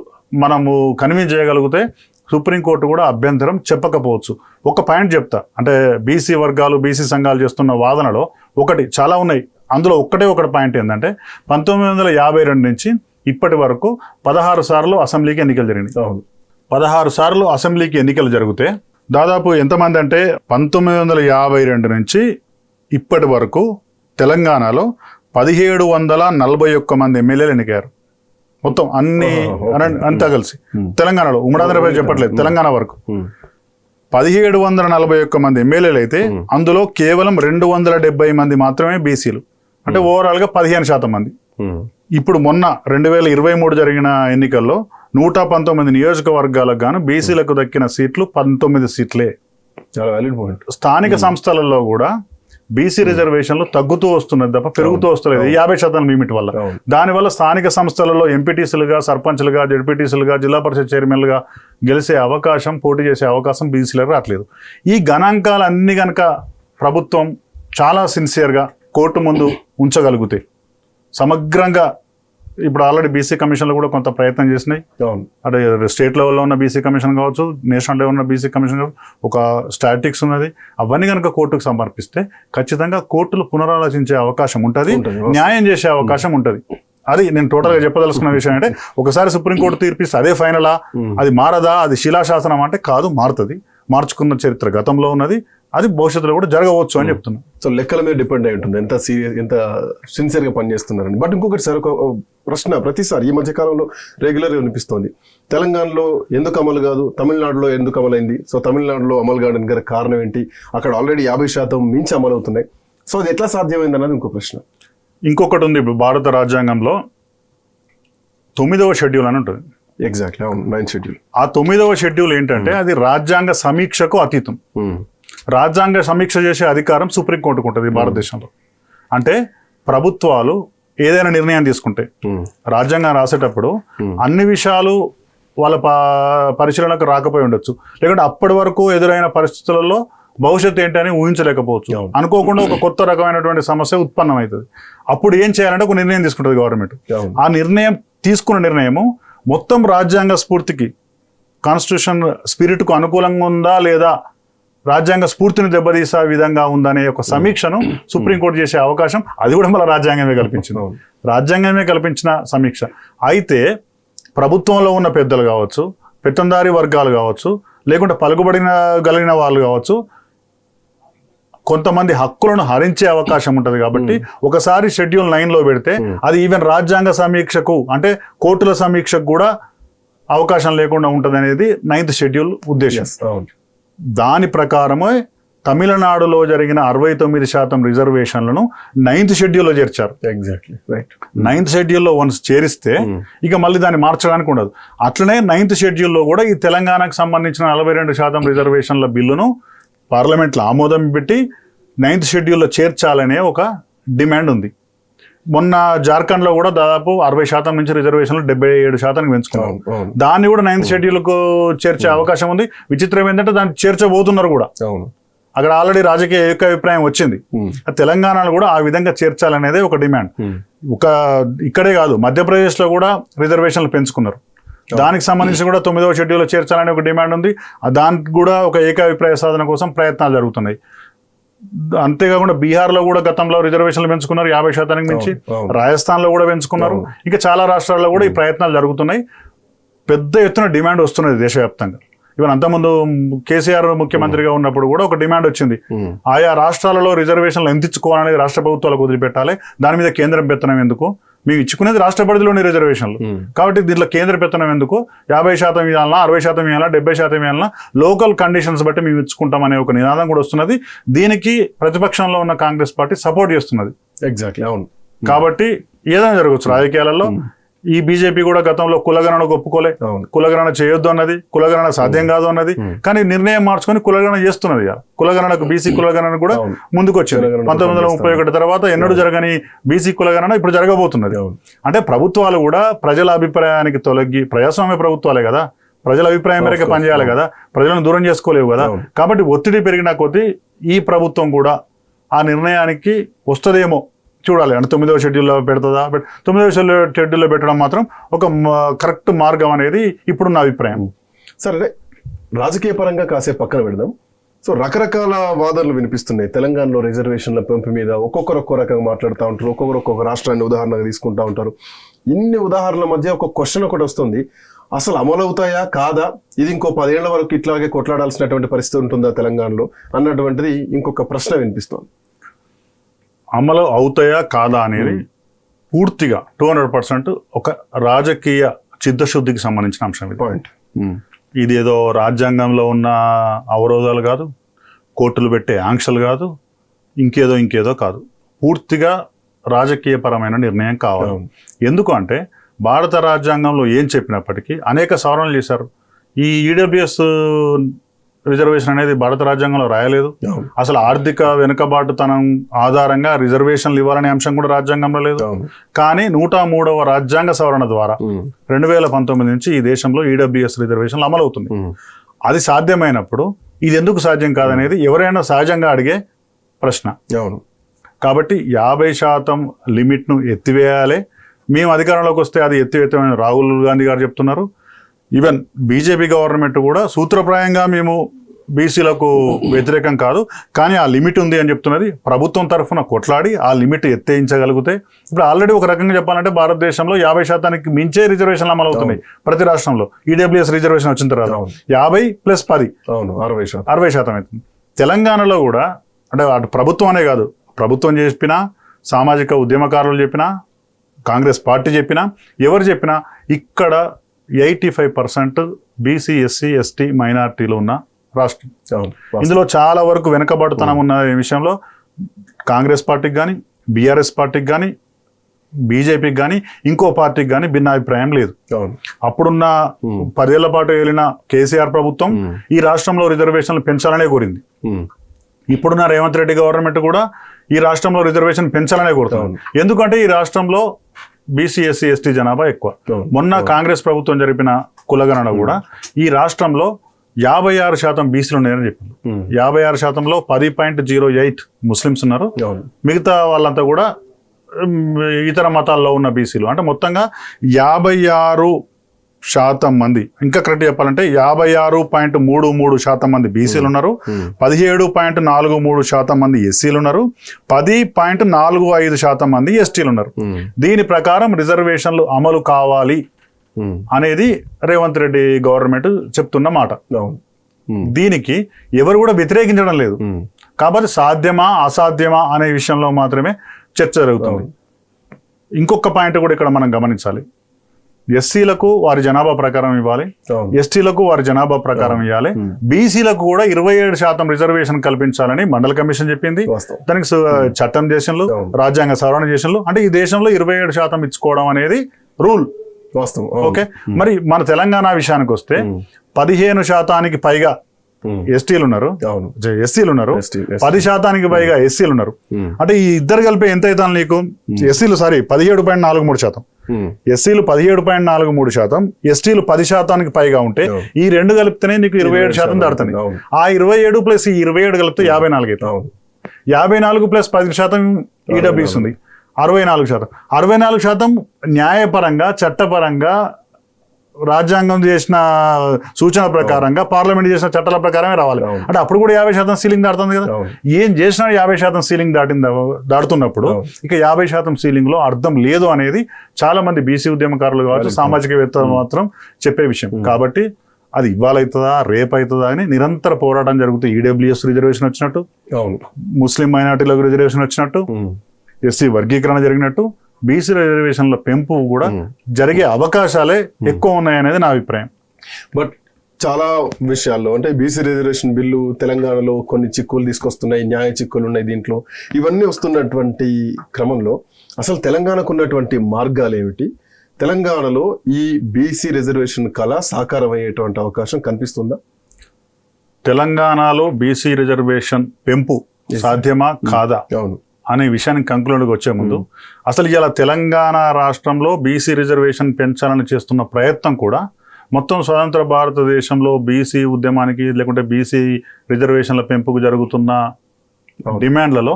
మనము కన్విన్స్ చేయగలిగితే సుప్రీంకోర్టు కూడా అభ్యంతరం చెప్పకపోవచ్చు. ఒక పాయింట్ చెప్తా, అంటే బీసీ వర్గాలు బీసీ సంఘాలు చేస్తున్న వాదనలో ఒకటి చాలా ఉన్నాయి, అందులో ఒకటి పాయింట్ ఏంటంటే 1952 నుంచి ఇప్పటి వరకు 16 సార్లు అసెంబ్లీకి ఎన్నికలు జరిగినాయి. 16 సార్లు అసెంబ్లీకి ఎన్నికలు జరిగితే దాదాపు ఎంతమంది అంటే 1952 నుంచి ఇప్పటి వరకు తెలంగాణలో 1741 మంది ఎమ్మెల్యేలు ఎన్నికారు. మొత్తం అన్ని అంతా కలిసి తెలంగాణలో, ఉమ్మడి ఆంధ్రప్రదేశ్ చెప్పట్లేదు, తెలంగాణ వరకు 1741 మంది ఎమ్మెల్యేలు అయితే అందులో కేవలం 270 మంది మాత్రమే బీసీలు, అంటే ఓవరాల్గా 15% మంది. ఇప్పుడు మొన్న 2023 జరిగిన ఎన్నికల్లో 119 నియోజకవర్గాలకు గాను బీసీలకు దక్కిన సీట్లు 19 సీట్లే. చాలా వాలిడ్ పాయింట్. స్థానిక సంస్థలలో కూడా బీసీ రిజర్వేషన్లు తగ్గుతూ వస్తున్నది తప్ప పెరుగుతూ వస్తలేదు 50% లిమిట్ వల్ల. దానివల్ల స్థానిక సంస్థలలో ఎంపీటీసీలుగా, సర్పంచ్లుగా, జడ్పీటీసీలుగా, జిల్లా పరిషత్ చైర్మన్లుగా గెలిచే అవకాశం, పోటీ చేసే అవకాశం బీసీలకు రావట్లేదు. ఈ గణాంకాలన్నీ కనుక ప్రభుత్వం చాలా సిన్సియర్గా కోర్టు ముందు ఉంచగలిగితే సమగ్రంగా, ఇప్పుడు ఆల్రెడీ బీసీ కమిషన్లు కూడా కొంత ప్రయత్నం చేసినాయి, అంటే స్టేట్ లెవెల్లో ఉన్న బీసీ కమిషన్ కావచ్చు, నేషనల్ లెవెల్ ఉన్న బీసీ కమిషన్ కావచ్చు, ఒక స్టాటిక్స్ ఉన్నది, అవన్నీ కనుక కోర్టుకు సమర్పిస్తే ఖచ్చితంగా కోర్టులు పునరాలోచించే అవకాశం ఉంటుంది, న్యాయం చేసే అవకాశం ఉంటుంది. అది నేను టోటల్గా చెప్పదలుచుకున్న విషయం అంటే, ఒకసారి సుప్రీంకోర్టు తీర్పిస్తే అదే ఫైనలా, అది మారదా, అది శిలాశాసనం అంటే కాదు, మారుతుంది. మార్చుకున్న చరిత్ర గతంలో ఉన్నది, అది భవిష్యత్తులో కూడా జరగవచ్చు అని చెప్తున్నాను. సో లెక్కల మీద డిపెండ్ అయి ఉంటుంది ఎంత సిన్సియర్గా పనిచేస్తున్నారని. బట్ ఇంకొకటి సార్, ఒక ప్రశ్న ప్రతిసారి ఈ మధ్య కాలంలో రెగ్యులర్గా వినిపిస్తోంది, తెలంగాణలో ఎందుకు అమలు కాదు, తమిళనాడులో ఎందుకు అమలైంది, సో తమిళనాడులో అమలు కావడానికి గల కారణం ఏంటి, అక్కడ ఆల్రెడీ 50% మించి అమలు అవుతున్నాయి, సో అది ఎట్లా సాధ్యమైంది అన్నది ఇంకో ప్రశ్న. ఇంకొకటి ఉంది, ఇప్పుడు భారత రాజ్యాంగంలో 9వ షెడ్యూల్ అని ఉంటుంది. Exactly, 9th schedule. ఆ 9వ షెడ్యూల్ ఏంటంటే అది రాజ్యాంగ సమీక్షకు అతీతం. రాజ్యాంగ సమీక్ష చేసే అధికారం సుప్రీంకోర్టుకు ఉంటుంది భారతదేశంలో. అంటే ప్రభుత్వాలు ఏదైనా నిర్ణయం తీసుకుంటే రాజ్యాంగం రాసేటప్పుడు అన్ని విషయాలు వాళ్ళ పరిశీలనకు రాకపోయి ఉండొచ్చు, లేకుంటే అప్పటి వరకు ఎదురైన పరిస్థితులలో భవిష్యత్తు ఏంటని ఊహించలేకపోవచ్చు. అనుకోకుండా ఒక కొత్త రకమైనటువంటి సమస్య ఉత్పన్నమవుతుంది. అప్పుడు ఏం చేయాలంటే ఒక నిర్ణయం తీసుకుంటుంది గవర్నమెంట్. ఆ నిర్ణయం తీసుకున్న నిర్ణయము మొత్తం రాజ్యాంగ స్ఫూర్తికి, కాన్స్టిట్యూషన్ స్పిరిట్కు అనుకూలంగా ఉందా లేదా, రాజ్యాంగ స్ఫూర్తిని దెబ్బతీసే విధంగా ఉందనే ఒక సమీక్షను సుప్రీంకోర్టు చేసే అవకాశం అది కూడా మళ్ళీ రాజ్యాంగమే కల్పించింది. రాజ్యాంగమే కల్పించిన సమీక్ష. అయితే ప్రభుత్వంలో ఉన్న పెద్దలు కావచ్చు, పెత్తందారీ వర్గాలు కావచ్చు, లేకుంటే పలుకుబడిన వాళ్ళు కావచ్చు, కొంతమంది హక్కులను హరించే అవకాశం ఉంటుంది. కాబట్టి ఒకసారి షెడ్యూల్ 9లో పెడితే అది ఈవెన్ రాజ్యాంగ సమీక్షకు అంటే కోర్టుల సమీక్షకు కూడా అవకాశం లేకుండా ఉంటుంది అనేది 9th షెడ్యూల్ ఉద్దేశం. దాని ప్రకారమే తమిళనాడులో జరిగిన 69% రిజర్వేషన్లను 9th షెడ్యూల్లో చేర్చారు. Exactly right. 9th షెడ్యూల్లో వన్స్ చేరిస్తే ఇక మళ్ళీ దాన్ని మార్చడానికి ఉండదు. అట్లనే 9th షెడ్యూల్లో కూడా ఈ తెలంగాణకు సంబంధించిన 42% రిజర్వేషన్ల బిల్లును పార్లమెంట్లో ఆమోదం పెట్టి 9th షెడ్యూల్లో చేర్చాలనే ఒక డిమాండ్ ఉంది. మొన్న జార్ఖండ్లో కూడా దాదాపు 60% నుంచి రిజర్వేషన్లు 77% పెంచుకున్నారు. దాన్ని కూడా 9th షెడ్యూల్కు చేర్చే అవకాశం ఉంది. విచిత్రం ఏంటంటే దాన్ని చేర్చబోతున్నారు కూడా. అక్కడ ఆల్రెడీ రాజకీయ ఏకాభిప్రాయం వచ్చింది. తెలంగాణలో కూడా ఆ విధంగా చేర్చాలనేది ఒక డిమాండ్. ఇక్కడే కాదు, మధ్యప్రదేశ్లో కూడా రిజర్వేషన్లు పెంచుకున్నారు. దానికి సంబంధించి కూడా 9వ షెడ్యూల్లో చేర్చాలనే ఒక డిమాండ్ ఉంది. దానికి కూడా ఒక ఏకాభిప్రాయ సాధన కోసం ప్రయత్నాలు జరుగుతున్నాయి. అంతేకాకుండా బీహార్లో కూడా గతంలో రిజర్వేషన్లు పెంచుకున్నారు 50% మించి. రాజస్థాన్లో కూడా పెంచుకున్నారు. ఇంకా చాలా రాష్ట్రాల్లో కూడా ఈ ప్రయత్నాలు జరుగుతున్నాయి. పెద్ద ఎత్తున డిమాండ్ వస్తున్నది దేశవ్యాప్తంగా. ఈవెన్ అంతకుముందు కేసీఆర్ ముఖ్యమంత్రిగా ఉన్నప్పుడు కూడా ఒక డిమాండ్ వచ్చింది. ఆయా రాష్ట్రాలలో రిజర్వేషన్లు ఎంత ఇచ్చుకోవాలనేది రాష్ట్ర ప్రభుత్వాలకు వదిలిపెట్టాలి, దాని మీద కేంద్రం పెత్తనం ఎందుకు, మేము ఇచ్చుకునేది రాష్ట్ర పరిధిలోని రిజర్వేషన్లు కాబట్టి దీంట్లో కేంద్ర పెత్తనం ఎందుకు, 50% ఇవ్వాలన్నా, 60% ఇవ్వాలన్నా, 70% ఇవ్వాలన్నా, లోకల్ కండిషన్స్ బట్టి మేము ఇచ్చుకుంటామనే ఒక నినాదం కూడా వస్తున్నది. దీనికి ప్రతిపక్షంలో ఉన్న కాంగ్రెస్ పార్టీ సపోర్ట్ చేస్తున్నది. ఎగ్జాక్ట్లీ, అవును. కాబట్టి ఏదైనా జరగచ్చు రాజకీయాలలో. ఈ బీజేపీ కూడా గతంలో కులగణనకు ఒప్పుకోలే, కులగణన చేయొద్దు అన్నది, కులగణన సాధ్యం కాదు అన్నది. కానీ నిర్ణయం మార్చుకొని కులగణన చేస్తున్నది. కులగణనకు బీసీ కులగణన కూడా ముందుకు వచ్చింది. 1931 తర్వాత ఎన్నడూ జరగని బీసీ కులగణన ఇప్పుడు జరగబోతున్నది. అంటే ప్రభుత్వాలు కూడా ప్రజల అభిప్రాయానికి తొలగి, ప్రజాస్వామ్య ప్రభుత్వాలే కదా, ప్రజల అభిప్రాయం మేరకు పనిచేయాలి కదా, ప్రజలను దూరం చేసుకోలేవు కదా. కాబట్టి ఒత్తిడి పెరిగిన కొద్దీ ఈ ప్రభుత్వం కూడా ఆ నిర్ణయానికి వస్తుందేమో చూడాలి. అంటే 9వ షెడ్యూల్లో పెడుతుందా, 9వ షెడ్యూల్లో పెట్టడం మాత్రం ఒక కరెక్ట్ మార్గం అనేది ఇప్పుడు నా అభిప్రాయం. సరే, రాజకీయ పరంగా కాసేపు పక్కన పెడదాం. సో రకరకాల వాదనలు వినిపిస్తున్నాయి తెలంగాణలో రిజర్వేషన్ల పెంపు మీద. ఒక్కొక్కరు ఒక్కో రకంగా మాట్లాడుతూ ఉంటారు, ఒక్కొక్కరు ఒక్కొక్క రాష్ట్రాన్ని ఉదాహరణగా తీసుకుంటూ ఉంటారు. ఇన్ని ఉదాహరణల మధ్య ఒక క్వశ్చన్ ఒకటి వస్తుంది, అసలు అమలవుతాయా కాదా, ఇది ఇంకో 10 ఏళ్ల వరకు ఇట్లాగే కొట్లాడాల్సినటువంటి పరిస్థితి ఉంటుందా తెలంగాణలో అన్నటువంటిది ఇంకొక ప్రశ్న వినిపిస్తోంది. అమలు అవుతాయా కాదా అనేది పూర్తిగా 200% ఒక రాజకీయ చిత్తశుద్ధికి సంబంధించిన అంశం. ఇది ఏదో రాజ్యాంగంలో ఉన్న అవరోధాలు కాదు, కోర్టులు పెట్టే ఆంక్షలు కాదు, ఇంకేదో కాదు. పూర్తిగా రాజకీయపరమైన నిర్ణయం కావాలి. ఎందుకు అంటే భారత రాజ్యాంగంలో ఏం చెప్పినప్పటికీ అనేక సవరణలు చేశారు. ఈ ఈడబ్ల్యూఎస్ రిజర్వేషన్ అనేది భారత రాజ్యాంగంలో రాయలేదు. అసలు ఆర్థిక వెనుకబాటుతనం ఆధారంగా రిజర్వేషన్లు ఇవ్వాలనే అంశం కూడా రాజ్యాంగంలో లేదు. కానీ 103వ రాజ్యాంగ సవరణ ద్వారా 2019 నుంచి ఈ దేశంలో ఈడబ్ల్యూఎస్ రిజర్వేషన్లు అమలవుతుంది. అది సాధ్యమైనప్పుడు ఇది ఎందుకు సాధ్యం కాదనేది ఎవరైనా సహజంగా అడిగే ప్రశ్న. కాబట్టి 50% లిమిట్ను ఎత్తివేయాలి. మేము అధికారంలోకి వస్తే అది ఎత్తివేస్తామని రాహుల్ గాంధీ గారు చెప్తున్నారు. ఈవెన్ బీజేపీ గవర్నమెంట్ కూడా సూత్రప్రాయంగా మేము బీసీలకు వ్యతిరేకం కాదు, కానీ ఆ లిమిట్ ఉంది అని చెప్తున్నది. ప్రభుత్వం తరఫున కొట్లాడి ఆ లిమిట్ ఎత్తేయించగలిగితే, ఇప్పుడు ఆల్రెడీ ఒక రకంగా చెప్పాలంటే భారతదేశంలో 50% మించే రిజర్వేషన్లు అమలు అవుతున్నాయి ప్రతి రాష్ట్రంలో. ఈడబ్ల్యూఎస్ రిజర్వేషన్ వచ్చిన తర్వాత 50 + 10 60% అవుతుంది. తెలంగాణలో కూడా అంటే అటు ప్రభుత్వం అనే కాదు, ప్రభుత్వం చెప్పినా, సామాజిక ఉద్యమకారులు చెప్పినా, కాంగ్రెస్ పార్టీ చెప్పినా, ఎవరు చెప్పినా ఇక్కడ 85% బీసీ, ఎస్సీ, ఎస్టీ మైనారిటీలు ఉన్న రాష్ట్రం. ఇందులో చాలా వరకు వెనుకబడుతనం ఉన్న విషయంలో కాంగ్రెస్ పార్టీకి కానీ, బీఆర్ఎస్ పార్టీకి కానీ, బీజేపీకి కానీ, ఇంకో పార్టీకి కానీ భిన్నాభిప్రాయం లేదు. అప్పుడున్న 10 ఏళ్ల పాటు ఏలిన కేసీఆర్ ప్రభుత్వం ఈ రాష్ట్రంలో రిజర్వేషన్లు పెంచాలనే కోరింది. ఇప్పుడున్న రేవంత్ రెడ్డి గవర్నమెంట్ కూడా ఈ రాష్ట్రంలో రిజర్వేషన్ పెంచాలనే కోరుతుంది. ఎందుకంటే ఈ రాష్ట్రంలో బీసీ, ఎస్సీ, ఎస్టీ జనాభా ఎక్కువ. మొన్న కాంగ్రెస్ ప్రభుత్వం జరిపిన కులగణన కూడా ఈ రాష్ట్రంలో 56% బీసీలు ఉన్నాయని చెప్పింది. 56%లో 10.08 ముస్లిమ్స్ ఉన్నారు. మిగతా వాళ్ళంతా కూడా ఇతర మతాల్లో ఉన్న బీసీలు. అంటే మొత్తంగా 56% మంది, ఇంకా కరెక్ట్ చెప్పాలంటే 56.33% మంది బీసీలు ఉన్నారు. 17.43% మంది ఎస్సీలు ఉన్నారు. 10.45% మంది ఎస్టీలు ఉన్నారు. దీని ప్రకారం రిజర్వేషన్లు అమలు కావాలి అనేది రేవంత్ రెడ్డి గవర్నమెంట్ చెప్తున్న మాట. దీనికి ఎవరు కూడా వ్యతిరేకించడం లేదు. కాబట్టి సాధ్యమా అసాధ్యమా అనే విషయంలో మాత్రమే చర్చ జరుగుతుంది. ఇంకొక పాయింట్ కూడా ఇక్కడ మనం గమనించాలి. ఎస్సీలకు వారి జనాభా ప్రకారం ఇవ్వాలి, ఎస్టీలకు వారి జనాభా ప్రకారం ఇవ్వాలి, బీసీలకు కూడా 27% రిజర్వేషన్ కల్పించాలని మండల కమిషన్ చెప్పింది. దానికి చట్టం దేశంలో రాజ్యాంగ సవరణ దేశంలో అంటే ఈ దేశంలో 27% ఇచ్చుకోవడం అనేది రూల్. ఓకే, మరి మన తెలంగాణ విషయానికి వస్తే 15% పైగా ఎస్టీలు ఉన్నారు, ఎస్సీలు ఉన్నారు, 10% పైగా ఎస్సీలు ఉన్నారు. అంటే ఈ ఇద్దరు కలిపి ఎంత అవుతాను నీకు? ఎస్సీలు 17.43%, ఎస్సీలు 17.43%, ఎస్టీలు 10% పైగా ఉంటే ఈ రెండు కలిపితేనే నీకు 27% దాడుతుంది. ఆ 27 ప్లస్ ఈ 27 కలిపితే 54 అవుతుంది. 54 ప్లస్ 10% ఈడబ్ల్యూఎస్ ఉంది, 64%. 64% న్యాయపరంగా చట్టపరంగా రాజ్యాంగం చేసిన సూచన ప్రకారంగా పార్లమెంట్ చేసిన చట్టాల ప్రకారమే రావాలి. అంటే అప్పుడు కూడా 50% సీలింగ్ దాడుతుంది కదా. ఏం చేసినా 50% సీలింగ్ దాటుతున్నప్పుడు ఇక 50% సీలింగ్ లో అర్థం లేదు అనేది చాలా మంది బీసీ ఉద్యమకారులు కావచ్చు, సామాజికవేత్తలు మాత్రం చెప్పే విషయం. కాబట్టి అది ఇవాళవుతుందా రేపు అవుతుందా అని నిరంతర పోరాటం జరుగుతుంది. ఈడబ్ల్యూఎస్ రిజర్వేషన్ వచ్చినట్టు, ముస్లిం మైనార్టీలకు రిజర్వేషన్ వచ్చినట్టు, ఎస్సీ వర్గీకరణ జరిగినట్టు బీసీ రిజర్వేషన్ల పెంపు కూడా జరిగే అవకాశాలే ఎక్కువ ఉన్నాయనేది నా అభిప్రాయం. బట్ చాలా విషయాల్లో అంటే బీసీ రిజర్వేషన్ బిల్లు తెలంగాణలో కొన్ని చిక్కులు తీసుకొస్తున్నాయి, న్యాయ చిక్కులు ఉన్నాయి దీంట్లో. ఇవన్నీ వస్తున్నటువంటి క్రమంలో అసలు తెలంగాణకు ఉన్నటువంటి మార్గాలు ఏమిటి? తెలంగాణలో ఈ బీసీ రిజర్వేషన్ కళ సాకారం అయ్యేటువంటి అవకాశం కనిపిస్తుందా? తెలంగాణలో బీసీ రిజర్వేషన్ పెంపు సాధ్యమా కాదా అనే విషయానికి కంక్లూడ్కి వచ్చే ముందు అసలు ఇలా తెలంగాణ రాష్ట్రంలో బీసీ రిజర్వేషన్ పెంచాలని చేస్తున్న ప్రయత్నం కూడా మొత్తం స్వతంత్ర భారతదేశంలో బీసీ ఉద్యమానికి లేకుంటే బీసీ రిజర్వేషన్ల పెంపుకు జరుగుతున్న డిమాండ్లలో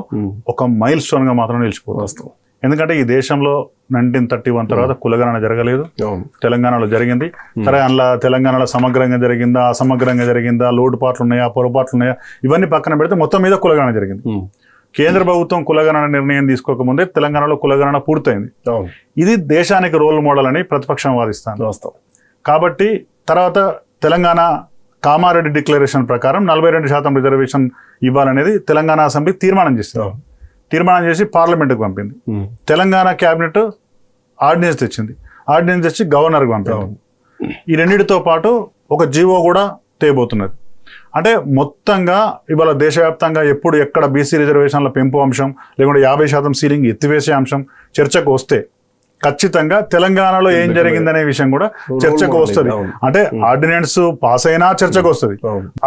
ఒక మైల్ స్టోన్ గా మాత్రం నిలిచిపోతుంది. ఎందుకంటే ఈ దేశంలో 1931 తర్వాత కులగణన జరగలేదు, తెలంగాణలో జరిగింది. సరే, అందులో తెలంగాణలో సమగ్రంగా జరిగిందా అసమగ్రంగా జరిగిందా, లోటుపాట్లు ఉన్నాయా పొరపాట్లు ఉన్నాయా ఇవన్నీ పక్కన పెడితే మొత్తం మీద కులగణన జరిగింది. కేంద్ర ప్రభుత్వం కులగణన నిర్ణయం తీసుకోకముందే తెలంగాణలో కులగణన పూర్తయింది. ఇది దేశానికి రోల్ మోడల్ అని ప్రతిపక్షం వాదిస్తాను. కాబట్టి తర్వాత తెలంగాణ కామారెడ్డి డిక్లరేషన్ ప్రకారం 42% రిజర్వేషన్ ఇవ్వాలనేది తెలంగాణ అసెంబ్లీ తీర్మానం చేసింది. తీర్మానం చేసి పార్లమెంట్కి పంపింది. తెలంగాణ క్యాబినెట్ ఆర్డినెన్స్ తెచ్చింది. ఆర్డినెన్స్ తెచ్చి గవర్నర్కి పంపింది. ఈ రెండింటితో పాటు ఒక జీవో కూడా తేబోతున్నది. అంటే మొత్తంగా ఇవాళ దేశవ్యాప్తంగా ఎప్పుడు ఎక్కడ బీసీ రిజర్వేషన్ల పెంపు అంశం లేకుంటే 50% సీలింగ్ ఎత్తివేసే అంశం చర్చకు వస్తే ఖచ్చితంగా తెలంగాణలో ఏం జరిగిందనే విషయం కూడా చర్చకు వస్తుంది. అంటే ఆర్డినెన్స్ పాస్ అయినా చర్చకు వస్తుంది,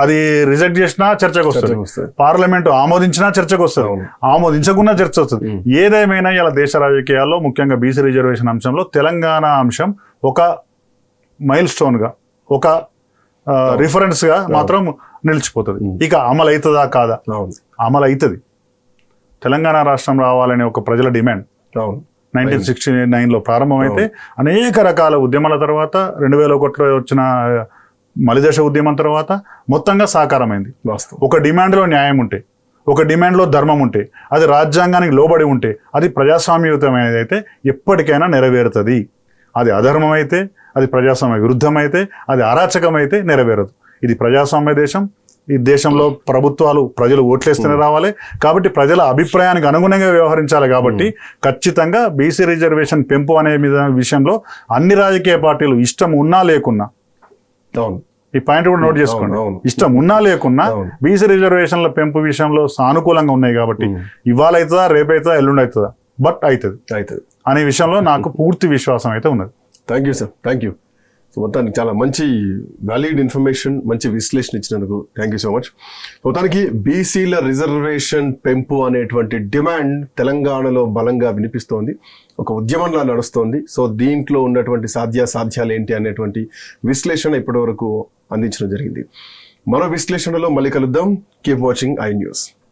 అది రిజెక్ట్ చేసినా చర్చకు వస్తుంది, పార్లమెంటు ఆమోదించినా చర్చకు వస్తుంది, ఆమోదించకున్నా చర్చ వస్తుంది. ఏదేమైనా ఇలా దేశ రాజకీయాల్లో ముఖ్యంగా బీసీ రిజర్వేషన్ అంశంలో తెలంగాణ అంశం ఒక మైల్ స్టోన్ గా ఒక రిఫరెన్స్ గా మాత్రం నిలిచిపోతుంది. ఇక అమలు అవుతుందా కాదా? అమలు అవుతుంది. తెలంగాణ రాష్ట్రం రావాలనే ఒక ప్రజల డిమాండ్ 1969లో ప్రారంభమైతే అనేక రకాల ఉద్యమాల తర్వాత 2001లో వచ్చిన మలిదశ ఉద్యమం తర్వాత మొత్తంగా సాకారమైంది. ఒక డిమాండ్లో న్యాయం ఉంటే, ఒక డిమాండ్లో ధర్మం ఉంటే, అది రాజ్యాంగానికి లోబడి ఉంటే, అది ప్రజాస్వామ్యయుతమైనది అయితే ఎప్పటికైనా నెరవేరుతుంది. అది అధర్మం అయితే, అది ప్రజాస్వామ్య విరుద్ధమైతే, అది అరాచకమైతే నెరవేరదు. ఇది ప్రజాస్వామ్య దేశం. ఈ దేశంలో ప్రభుత్వాలు ప్రజలు ఓట్లేస్తూనే రావాలి. కాబట్టి ప్రజల అభిప్రాయానికి అనుగుణంగా వ్యవహరించాలి. కాబట్టి ఖచ్చితంగా బీసీ రిజర్వేషన్ పెంపు అనే విషయంలో అన్ని రాజకీయ పార్టీలు ఇష్టం ఉన్నా లేకున్నా, ఈ పాయింట్ కూడా నోట్ చేసుకోండి, ఇష్టం ఉన్నా లేకున్నా బీసీ రిజర్వేషన్ల పెంపు విషయంలో సానుకూలంగా ఉన్నాయి. కాబట్టి ఇవాళ అవుతుందా, రేపు అవుతుందా, ఎల్లుండి అవుతుందా, బట్ అవుతుంది అనే విషయంలో నాకు పూర్తి విశ్వాసం అయితే ఉన్నది. Thank you sir, thank you. మొత్తానికి చాలా మంచి వ్యాలిడ్ ఇన్ఫర్మేషన్, మంచి విశ్లేషణ ఇచ్చినందుకు థ్యాంక్ యూ సో మచ్. మొత్తానికి బీసీల రిజర్వేషన్ పెంపు అనేటువంటి డిమాండ్ తెలంగాణలో బలంగా వినిపిస్తోంది, ఒక ఉద్యమంలా నడుస్తోంది. సో దీంట్లో ఉన్నటువంటి సాధ్యాలు ఏంటి అనేటువంటి విశ్లేషణ ఇప్పటి వరకు అందించడం జరిగింది. మరో విశ్లేషణలో మళ్ళీ కలుద్దాం. Keep watching I news.